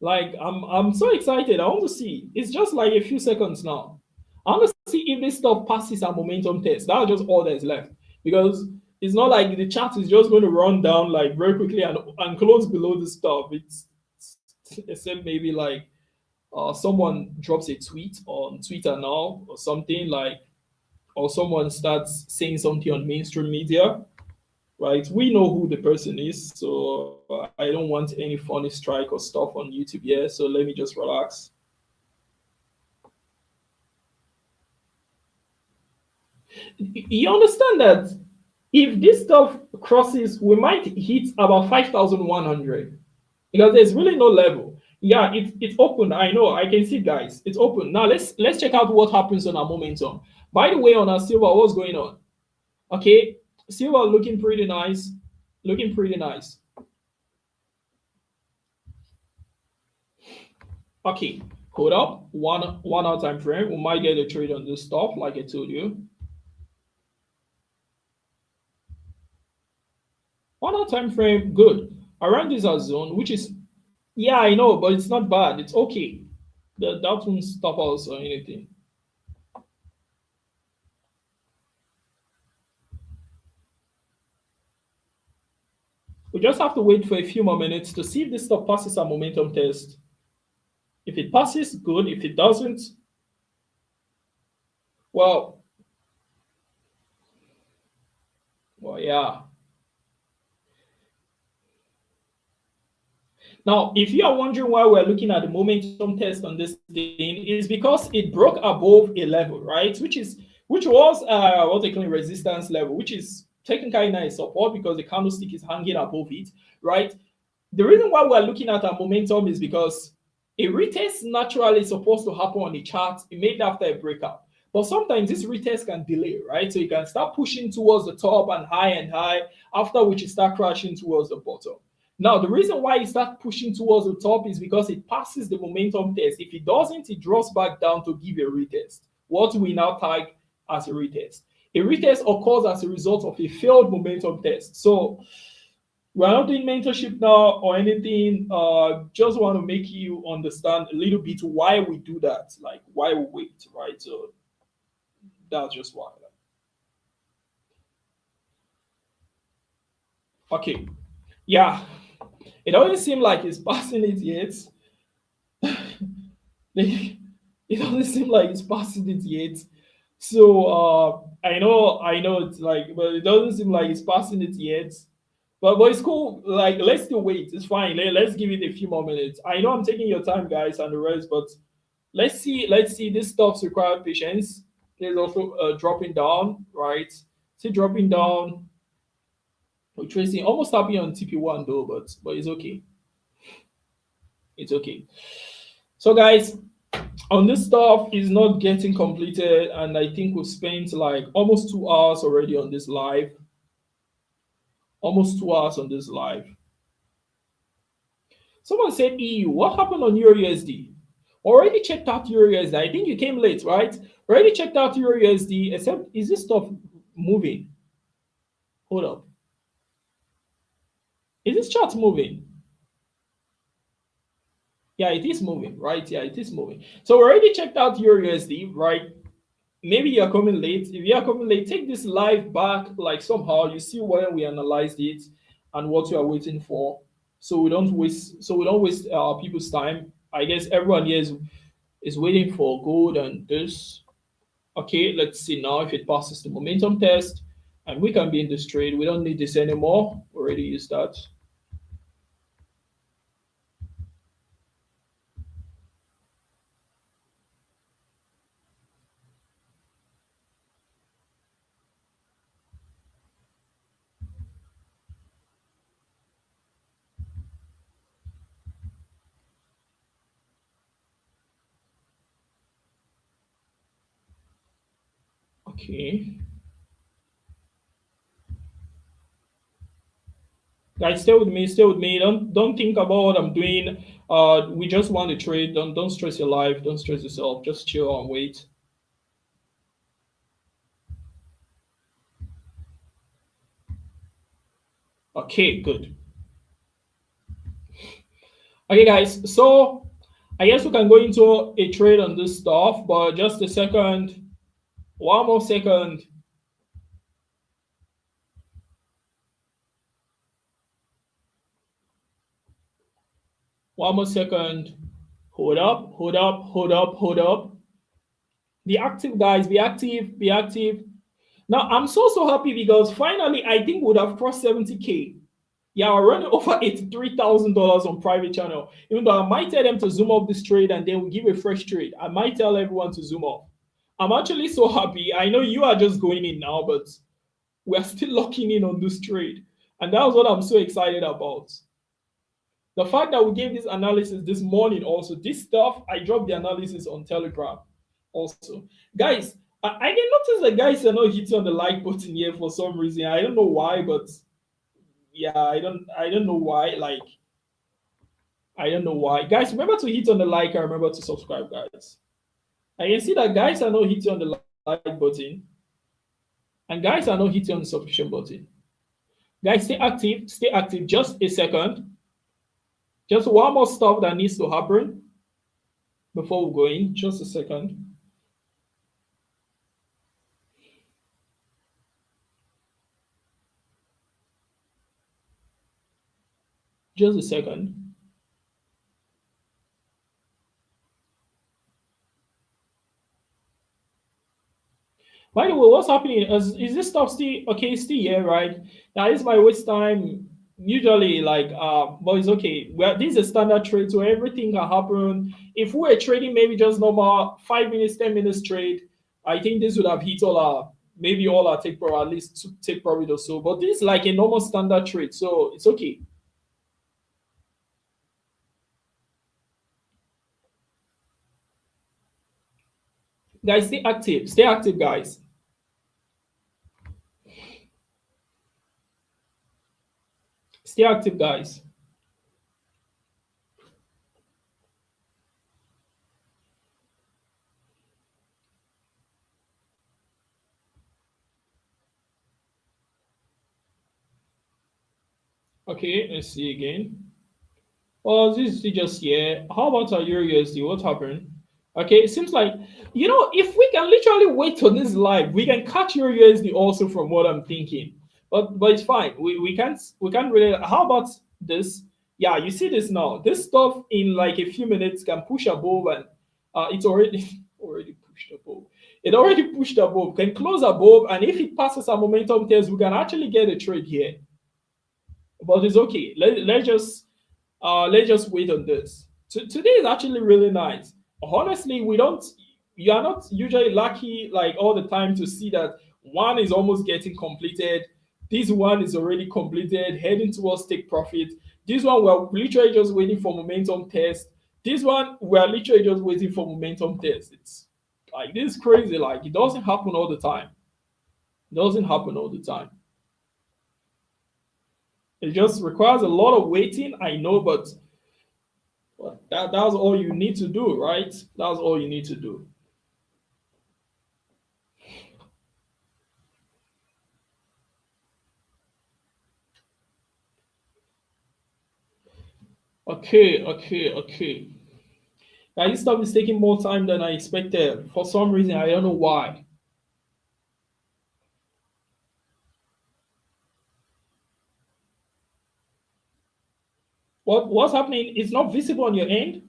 Like I'm so excited. I want to see. It's just like a few seconds now. I want to see if this stuff passes a momentum test. That's just all that's left. Because it's not like the chart is just going to run down like very quickly and close below the stuff. It's except maybe like someone drops a tweet on Twitter now or something like, or someone starts saying something on mainstream media, right? We know who the person is, so I don't want any funny strike or stuff on YouTube here. So let me just relax. You understand that if this stuff crosses, we might hit about 5,100 because there's really no level. Yeah, it's open. I know. I can see, guys. It's open. Now let's check out what happens on our momentum. By the way, on our silver, what's going on? Okay, silver looking pretty nice. Looking pretty nice. Okay, hold up. One hour time frame. We might get a trade on this stuff, like I told you. 1 hour time frame, good. Around this zone, which is, yeah, I know, but it's not bad. It's okay. That won't stop us or anything. We just have to wait for a few more minutes to see if this stuff passes our momentum test. If it passes, good. If it doesn't, well, yeah. Now, if you are wondering why we're looking at the momentum test on this thing, is because it broke above a level, right? Which was what they call resistance level, which is technically not a support because the candlestick is hanging above it, right? The reason why we're looking at our momentum is because a retest naturally is supposed to happen on the chart immediately after a breakout. But sometimes this retest can delay, right? So you can start pushing towards the top and high, after which you start crashing towards the bottom. Now, the reason why you start pushing towards the top is because it passes the momentum test. If it doesn't, it drops back down to give a retest. What we now tag as a retest. A retest occurs as a result of a failed momentum test. So we're not doing mentorship now or anything. Just want to make you understand a little bit why we do that, like why we wait, right? So that's just why. Okay. Yeah. It doesn't seem like it's passing it yet. It doesn't seem like it's passing it yet. So I know it's like, but it doesn't seem like it's passing it yet. But it's cool. Like, let's still wait. It's fine. Let's give it a few more minutes. I know I'm taking your time, guys, and the rest, but let's see. Let's see. This stuff's required patience. There's also dropping down, right? See, dropping down. We're tracing almost happy on TP1 though, but it's okay. It's okay. So, guys, on this stuff is not getting completed, and I think we've spent like almost 2 hours already on this live. Almost 2 hours on this live. Someone said EU. What happened on EURUSD? Already checked out EURUSD. I think you came late, right? Already checked out EURUSD. Except, is this stuff moving? Hold up. Is this chart moving? Yeah, it is moving, right? Yeah, it is moving. So we already checked out your USD, right? Maybe you're coming late. If you are coming late, take this live back like somehow. You see where we analyzed it and what you are waiting for. So we don't waste people's time. I guess everyone here is waiting for gold and this. Okay, let's see now if it passes the momentum test. And we can be in this trade. We don't need this anymore. Already used that. Okay. Guys, stay with me, stay with me. Don't think about what I'm doing. We just want to trade. Don't stress your life, don't stress yourself. Just chill and wait. Okay, good. Okay, guys. So I guess we can go into a trade on this stuff, but just a second. One more second. One more second. Hold up, hold up, hold up, hold up. Be active, guys. Be active, be active. Now, I'm so happy because finally I think we would have crossed 70K. Yeah, we're running over $83,000 on private channel. Even though I might tell them to zoom off this trade and then we give a fresh trade. I might tell everyone to zoom off. I'm actually so happy. I know you are just going in now, but we're still locking in on this trade. And that's what I'm so excited about. The fact that we gave this analysis this morning also, this stuff, I dropped the analysis on Telegram also. Guys, I can notice that guys are not hitting on the like button here for some reason. I don't know why, but yeah, I don't know why. Like, I don't know why. Guys, remember to hit on the like and remember to subscribe, guys. I can see that guys are not hitting on the like button. And guys are not hitting on the subscription button. Guys, stay active. Stay active. Just a second. Just one more stuff that needs to happen before we go in. Just a second. Just a second. By the way, what's happening is this stuff still okay? Still here, right? Now this might waste time. Usually, like, but it's okay. Well, this is a standard trade, so everything can happen. If we were trading maybe just normal 5 minutes, 10 minutes trade, I think this would have hit all our maybe all our take profit, at least take profit or so. But this is like a normal standard trade, so it's okay. Guys, stay active. Stay active, guys. Stay active, guys. Okay, let's see again. Oh, this is just here. How about our Euro USD? What happened? Okay, it seems like if we can literally wait on this live, we can catch Euro USD also from what I'm thinking. But it's fine. We can't really. How about this? Yeah, you see this now. This stuff in like a few minutes can push above, and it's already already pushed above. It already pushed above. Can close above, and if it passes our momentum test, we can actually get a trade here. But it's okay. Let's just wait on this. Today is actually really nice. Honestly, you are not usually lucky like all the time to see that one is almost getting completed. This one is already completed, heading towards take profit. This one we're literally just waiting for momentum test. This one we're literally just waiting for momentum test. It's like this is crazy. Like it doesn't happen all the time. It doesn't happen all the time. It just requires a lot of waiting, I know, but that's all you need to do, right? That's all you need to do. Okay. This stuff is taking more time than I expected. For some reason, I don't know why. What's happening? It's not visible on your end.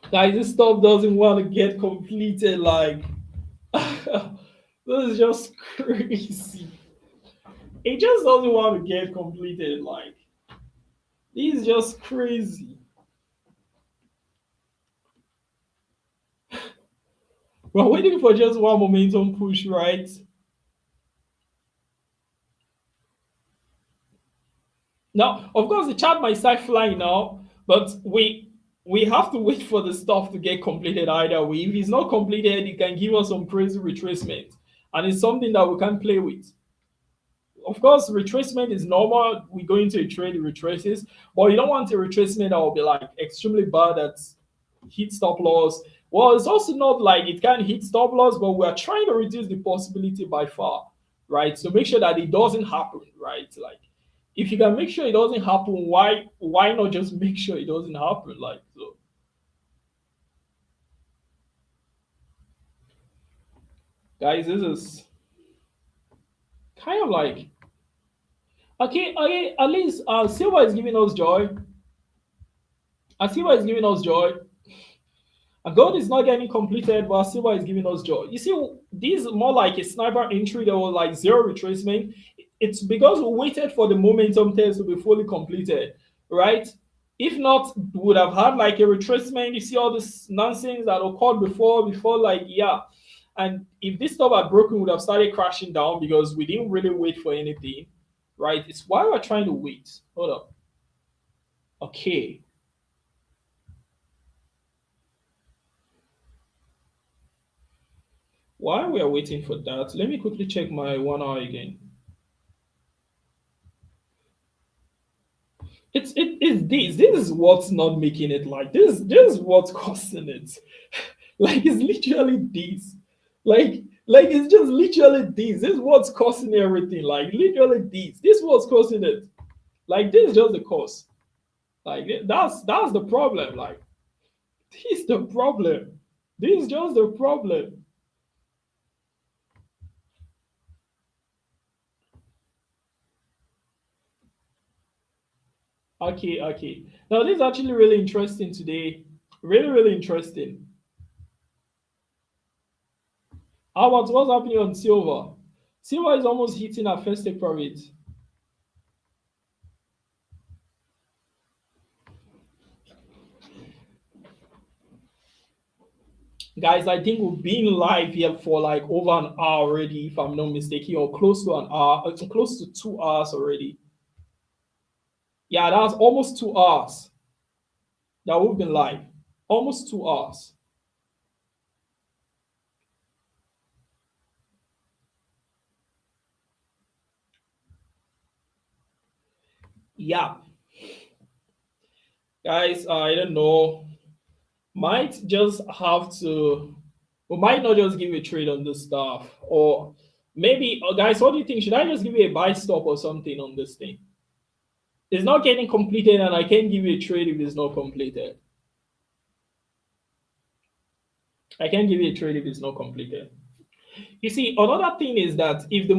Guys, this stuff doesn't want to get completed. Like, this is just crazy. It just doesn't want to get completed. Like, this is just crazy. We're waiting for just one momentum push, right? Now, of course, the chart might start flying now, but we have to wait for the stuff to get completed either way. If it's not completed, it can give us some crazy retracement, and it's something that we can play with. Of course, retracement is normal. We go into a trade, it retraces, but you don't want a retracement that will be like extremely bad that hit stop loss. Well, it's also not like it can hit stop loss, but we are trying to reduce the possibility by far, right? So make sure that it doesn't happen, right? Like, if you can make sure it doesn't happen, why not just make sure it doesn't happen? Like, so guys, this is kind of like okay, at least silver is giving us joy. Silver is giving us joy. Gold is not getting completed, but silver is giving us joy. You see, this is more like a sniper entry. There was like zero retracement. It's because we waited for the momentum test to be fully completed, right? If not, we would have had like a retracement. You see all this nonsense that occurred before like, yeah. And if this stuff had broken, we would have started crashing down because we didn't really wait for anything, right? It's why we're trying to wait. Hold up. Okay. While we are waiting for that, let me quickly check my 1 hour again. It's this. This is what's not making it like this. This is what's causing it. Like it's literally this. Like it's just literally this. This is what's causing everything. Like literally this. This is what's causing it. Like this is just the cause. Like that's the problem. Like this is the problem. This is just the problem. Okay. Now this is actually really interesting today. Really interesting. How about what's happening on silver? Silver is almost hitting our first take profit. Guys, I think we've been live here for like over an hour already, if I'm not mistaken, or close to an hour, close to 2 hours already. Yeah, that's almost 2 hours that we've been live. Almost 2 hours. Yeah. Guys, I don't know. Might just have to, we might not just give a trade on this stuff. Or maybe, guys, what do you think? Should I just give you a buy stop or something on this thing? It's not getting completed and I can't give you a trade if it's not completed. I can't give you a trade if it's not completed. You see, another thing is that if the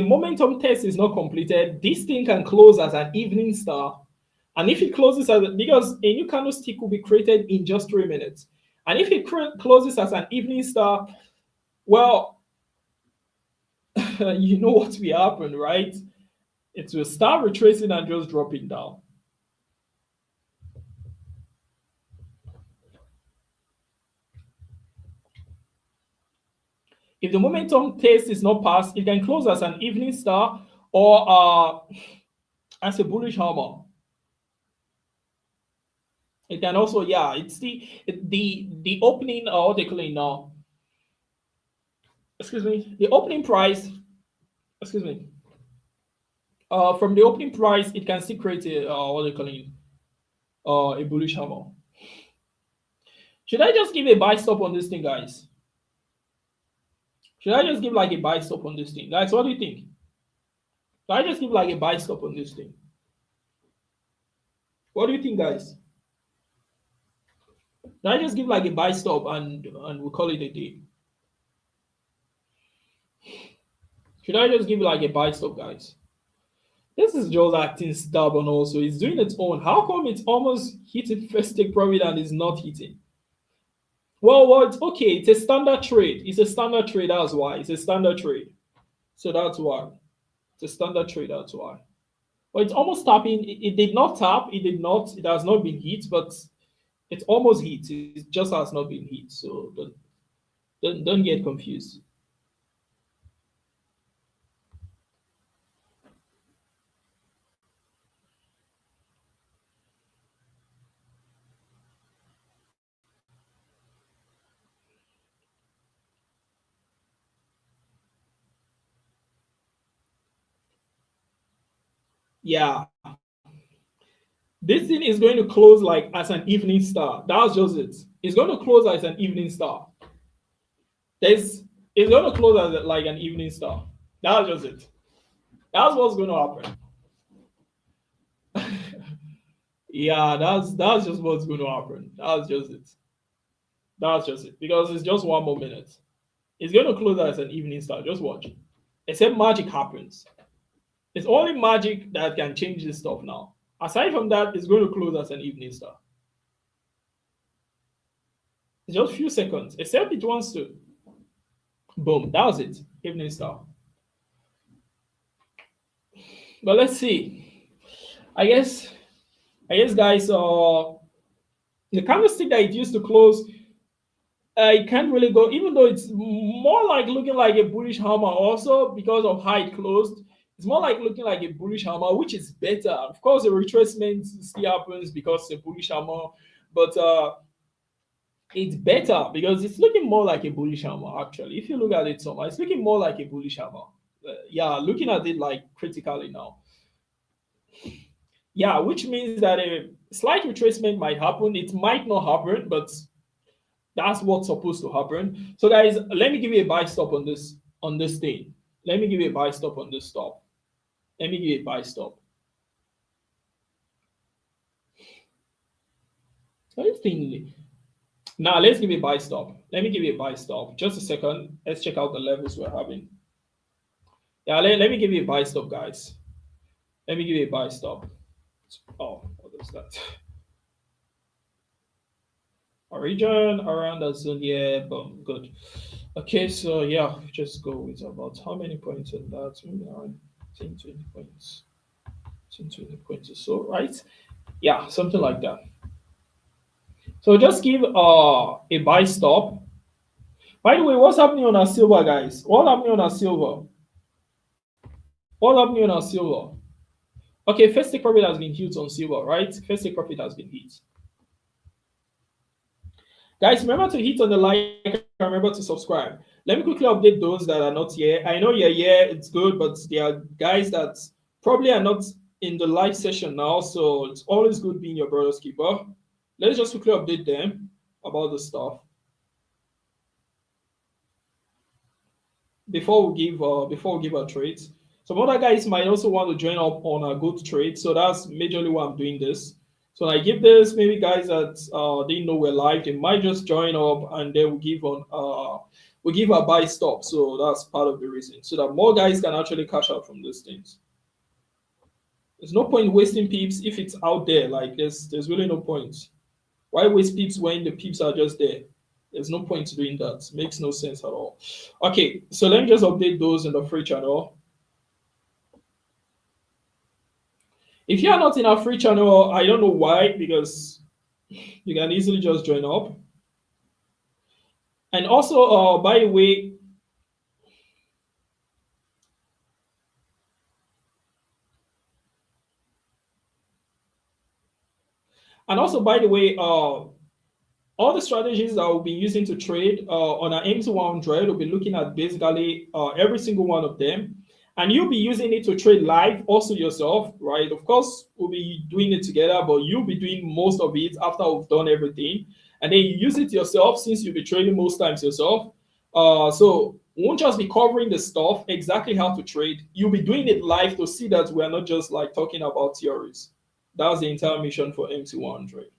momentum test is not completed, this thing can close as an evening star. And if it closes because a new candlestick will be created in just 3 minutes. And if it closes as an evening star, well, you know what will happen, right? It will start retracing and just dropping down. If the momentum test is not passed, it can close as an evening star or as a bullish hammer. It can also, yeah, it's the opening, what they call it now. Excuse me, the opening price. Excuse me. From the opening price, it can still create a what they call it, a bullish hammer. Should I just give a buy stop on this thing, guys? Should I just give like a buy stop on this thing? Guys, what do you think? Should I just give like a buy stop on this thing? What do you think, guys? Should I just give like a buy stop and we'll call it a day? Should I just give like a buy stop, guys? This is just acting stubborn also. It's doing its own. How come it's almost hitting first take profit and it's not hitting? Well, it's okay. It's a standard trade. It's a standard trade. That's why. It's a standard trade. So that's why. It's a standard trade. That's why. Well, it's almost tapping. It did not tap. It did not. It has not been hit, but it's almost hit. It just has not been hit. So don't get confused. Yeah. This thing is going to close like as an evening star. That's just it. It's going to close as an evening star. It's going to close as like an evening star. That's just it. That's what's going to happen. Yeah, that's just what's going to happen. That's just it. That's just it. Because it's just one more minute. It's going to close as an evening star. Just watch. Except magic happens. It's only magic that can change this stuff now. Aside from that, it's going to close as an evening star. It's just a few seconds. Except it wants to. Boom. That was it. Evening star. But let's see. I guess guys, the candlestick that it used to close, it can't really go, even though it's more like looking like a bullish hammer also because of how it closed. It's more like looking like a bullish hammer, which is better. Of course, the retracement still happens because it's a bullish hammer, but it's better because it's looking more like a bullish hammer, actually. If you look at it somewhere, it's looking more like a bullish hammer. Yeah, looking at it like critically now. Yeah, which means that a slight retracement might happen. It might not happen, but that's what's supposed to happen. So guys, let me give you a buy stop on this thing. Let me give you a buy stop on this stop. Let me give you a buy stop. Now let's give you a buy stop. Let me give you a buy stop. Just a second. Let's check out the levels we're having. Yeah, let me give you a buy stop, guys. Let me give you a buy stop. Oh, what is that? A region around that zone, yeah, boom, good. Okay, so yeah, just go with about how many points on that? Maybe around 10, 20 points. 10, 20 points or so, right? Yeah, something like that. So just give a buy stop. By the way, what's happening on our silver, guys? What's happening on our silver? What's happening on our silver? Okay, first take profit has been hit on silver, right? First take profit has been hit. Guys, remember to hit on the like and remember to subscribe. Let me quickly update those that are not here. I know you're here, it's good, but there are guys that probably are not in the live session now, so it's always good being your brother's keeper. Let's just quickly update them about the stuff before we give our trades. Some other guys might also want to join up on a good trade, so that's majorly why I'm doing this. So I give this, maybe guys that didn't know we're live, they might just join up and then we give a buy stop. So that's part of the reason, so that more guys can actually cash out from these things. There's no point wasting pips if it's out there. Like there's really no point. Why waste pips when the pips are just there? There's no point doing that. It makes no sense at all. Okay, so let me just update those in the free channel. If you are not in our free channel, I don't know why, because you can easily just join up. And also, by the way, all the strategies that we'll be using to trade on our MT100, we'll be looking at basically every single one of them. And you'll be using it to trade live also yourself, right? Of course, we'll be doing it together, but you'll be doing most of it after we've done everything. And then you use it yourself since you'll be trading most times yourself. So won't just be covering the stuff, exactly how to trade. You'll be doing it live to see that we're not just like talking about theories. That's the entire mission for MC100.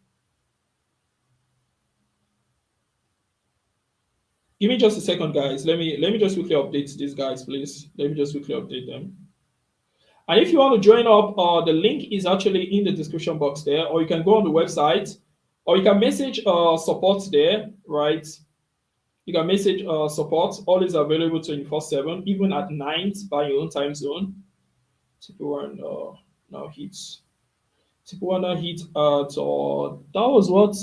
Give me just a second, guys. Let me just quickly update these guys, please. Let me just quickly update them. And if you want to join up, the link is actually in the description box there, or you can go on the website, or you can message support there, right? You can message support. All is available 24/7, even at night by your own time zone. TP1 now hits. TP1 now hit at that was what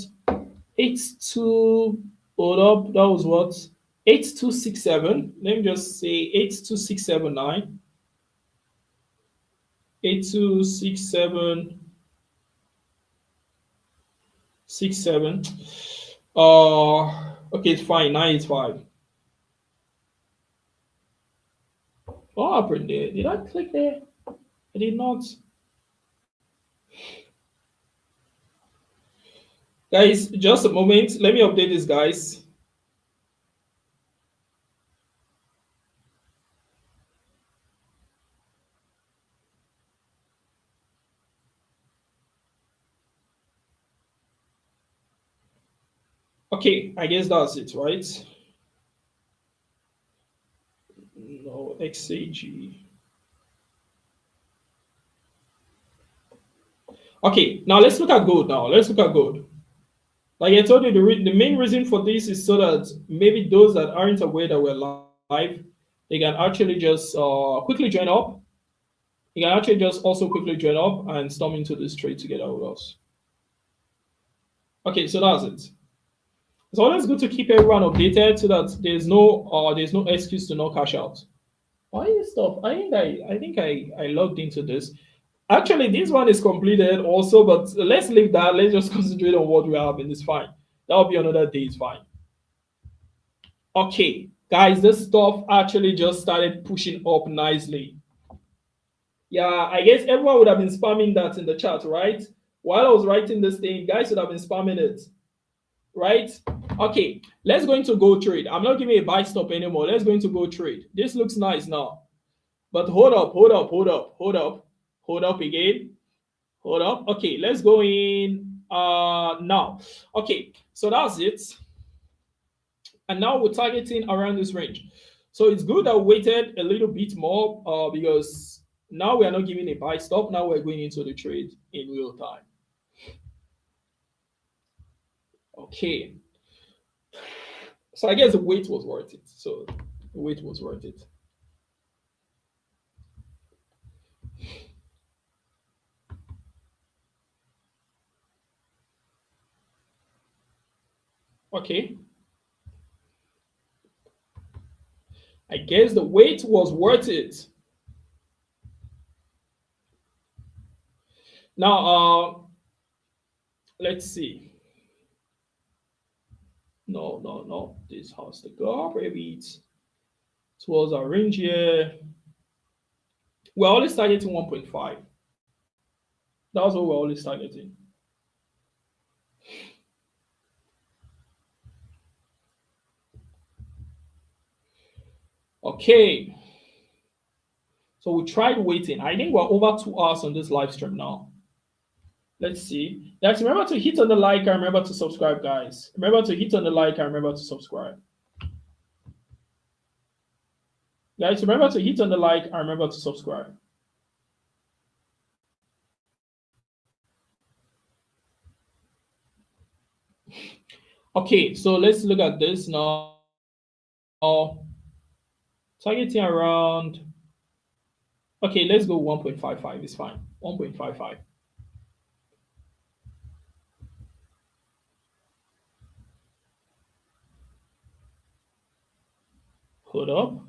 82. Hold up, that was what 8267. Let me just say 82679. 826767. Okay, it's fine. 985. What happened there? Did I click there? I did not. Guys, just a moment. Let me update this, guys. Okay, I guess that's it, right? No, XAG. Okay, now let's look at gold now. Let's look at gold. Like I told you, the main reason for this is so that maybe those that aren't aware that we're live, they can actually just quickly join up. You can actually just also quickly join up and storm into this trade together with us. Okay, so that's it. It's always good to keep everyone updated so that there's no excuse to not cash out. Why is stuff? I think I logged into this. Actually, this one is completed also, but let's leave that. Let's just concentrate on what we have, and it's fine. That'll be another day. It's fine. Okay, guys, this stuff actually just started pushing up nicely. Yeah, I guess everyone would have been spamming that in the chat, right? While I was writing this thing, guys would have been spamming it, right? Okay, let's go into gold trade. I'm not giving a buy stop anymore. Let's go into gold trade. This looks nice now, but hold up again. Hold up. Okay, let's go in now. Okay, so that's it. And now we're targeting around this range. So it's good that we waited a little bit more because now we are not giving a buy stop. Now we're going into the trade in real time. Okay. So I guess the wait was worth it. So the wait was worth it. Okay. I guess the wait was worth it. Now, let's see. No. This has to go up a bit towards our range here. We're always targeting 1.5. That's what we're always targeting. Okay. So we tried waiting. I think we're over 2 hours on this live stream now. Let's see. Guys, remember to hit on the like and remember to subscribe, guys. Remember to hit on the like and remember to subscribe. Guys, remember to hit on the like and remember to subscribe. Okay, so let's look at this now. Targeting around. Okay, let's go 1.55. It's fine. 1.55. Hold up.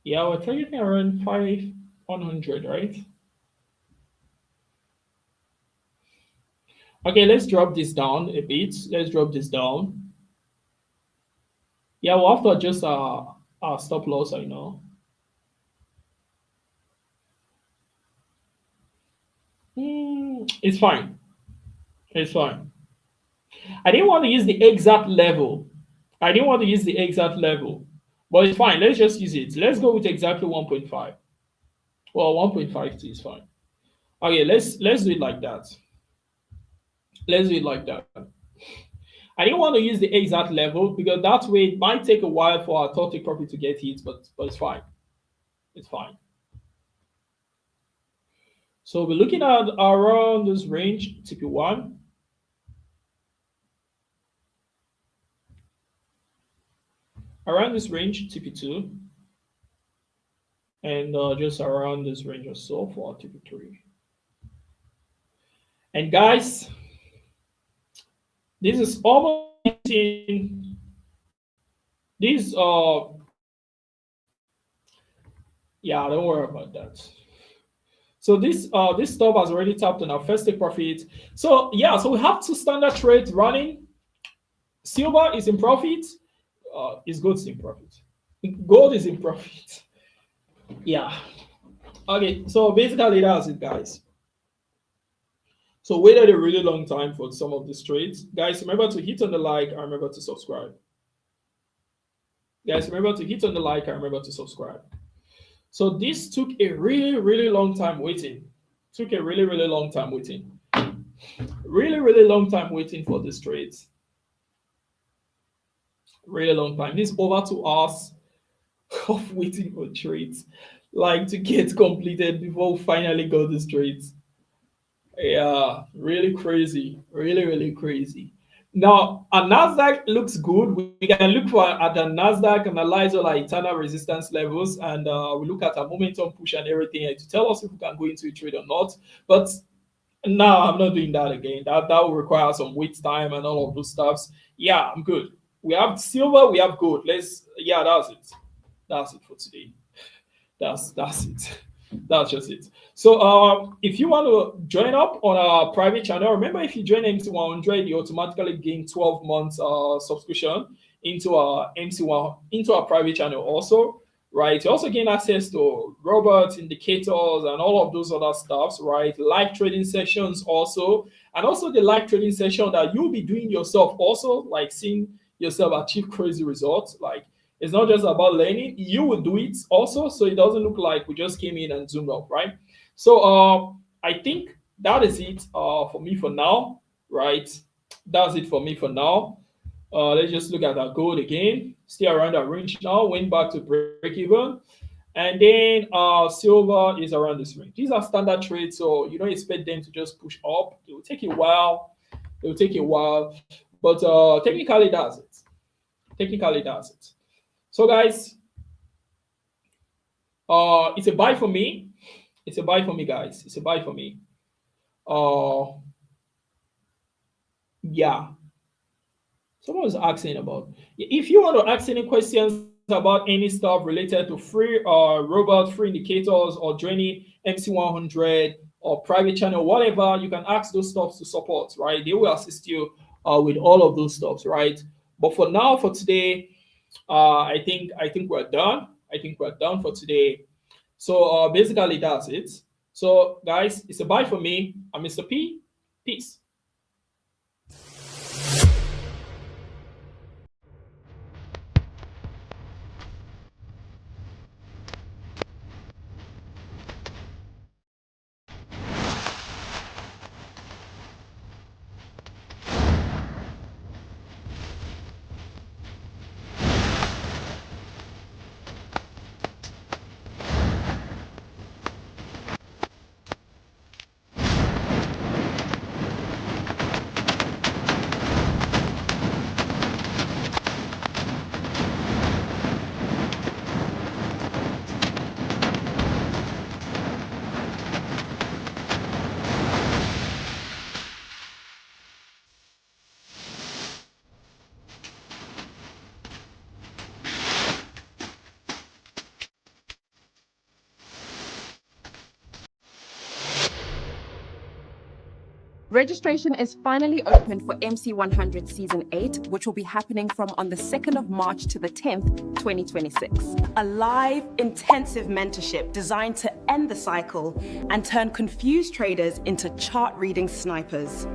Yeah, we're targeting around 500, right? Okay, let's drop this down a bit. Let's drop this down. Yeah, we'll have to adjust our stop loss, I know. It's fine. It's fine. I didn't want to use the exact level. I didn't want to use the exact level, but it's fine. Let's just use it. Let's go with exactly 1.5. Well, 1.52 is fine. Okay, let's do it like that. Let's do it like that. I didn't want to use the exact level because that way it might take a while for our total profit to get hit, but it's fine. It's fine. So we're looking at around this range, TP1. Around this range, TP2. And just around this range or so for TP3. And guys, this is almost in this yeah, don't worry about that. So this stop has already tapped on our first take profit. So yeah, so we have two standard trades running. Silver is in profit. Is gold in profit? Gold is in profit. Yeah. Okay, so basically that's it, guys. So waited a really long time for some of these trades. Guys, remember to hit on the like and remember to subscribe. Guys, remember to hit on the like and remember to subscribe. So this took a really, really long time waiting. Took a really, really long time waiting. Really, really long time waiting for this trades. Really long time. This is over 2 hours of waiting for trades, like to get completed before we finally got these trades. Yeah, really crazy. Really, really crazy. Now, a Nasdaq looks good. We can look for at the Nasdaq, analyze all our internal resistance levels, and we look at a momentum push and everything to tell us if we can go into a trade or not. But no, I'm not doing that again. That will require some wait time and all of those stuffs. Yeah, I'm good. We have silver, we have gold. That's it. That's it for today. That's it. That's just it. So if you want to join up on our private channel, remember if you join MC100, you automatically gain 12 months subscription into our MC1 into our private channel also, right? You also gain access to robots, indicators, and all of those other stuffs, right? Live trading sessions also, and also the live trading session that you'll be doing yourself also, like seeing yourself achieve crazy results. Like, it's not just about learning, you will do it also, so it doesn't look like we just came in and zoomed up, right? So I think that is it for me for now, right? That's it for me for now. Let's just look at our gold again. Still around that range now, went back to break even. And then silver is around this range. These are standard trades, so you don't expect them to just push up. It will take a while. It will take a while. But technically, that's it. Technically, that's it. So guys, it's a buy for me. It's a buy for me, guys. It's a buy for me. Yeah. Someone was asking about. If you want to ask any questions about any stuff related to free robot, free indicators, or joining MC100 or private channel, whatever, you can ask those stuff to support, right? They will assist you with all of those stuff, right? But for now, for today, I think we're done. I think we're done for today. So basically that's it. So guys, it's a bye for me. I'm Mr. P. Peace. Registration is finally open for MC100 Season 8, which will be happening from on the 2nd of March to the 10th, 2026. A live, intensive mentorship designed to end the cycle and turn confused traders into chart-reading snipers.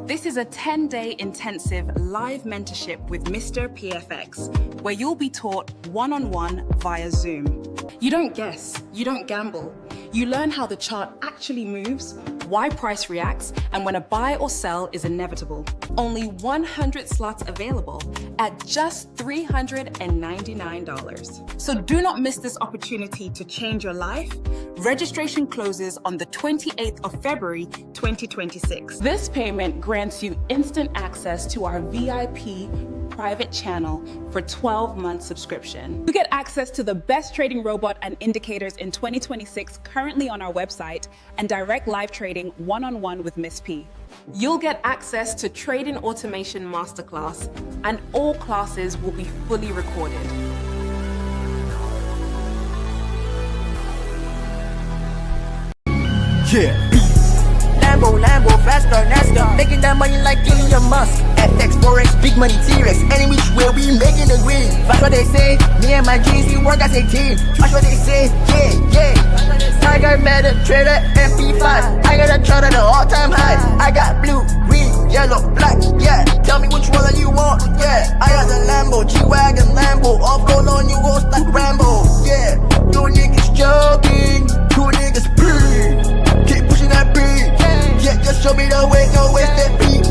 This is a 10-day intensive live mentorship with Mr. PFX, where you'll be taught one-on-one via Zoom. You don't guess, you don't gamble. You learn how the chart actually moves, why price reacts, and when a buy or sell is inevitable. Only 100 slots available at just $399. So do not miss this opportunity to change your life. Registration closes on the 28th of February, 2026. This payment grants you instant access to our VIP private channel for 12-month subscription. You get access to the best trading robot and indicators in 2026 currently on our website, and direct live trading one-on-one with Miss P. You'll get access to Trading Automation Masterclass, and all classes will be fully recorded. Yeah. Lambo, faster, Nasdaq, making that money like Elon Musk. FX, Forex, big money, T-Rex, any which way we making the green. That's what they say, me and my G's, we work as a team. That's what they say, yeah. I got meta, trader, MP5. I got a chart at an all-time high. I got blue, green, yellow, black, yeah. Tell me which one you want, yeah. I got the Lambo, G-Wagon, Lambo. Off gold on you, go like Rambo, yeah. You niggas joking, you niggas pee. Keep pushing that beat. Yeah, just show me the way, no waste that beat.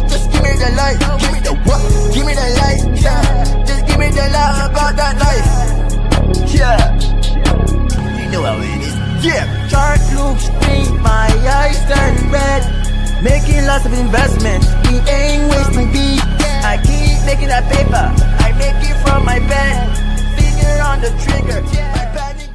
Just give me the light, give me the what? Give me the light, yeah. Just give me the light about that life. Yeah, you know how it is. Yeah, chart looks green, my eyes turn red. Making lots of investments, we ain't wasting beat. I keep making that paper, I make it from my bed. Finger on the trigger, my panic.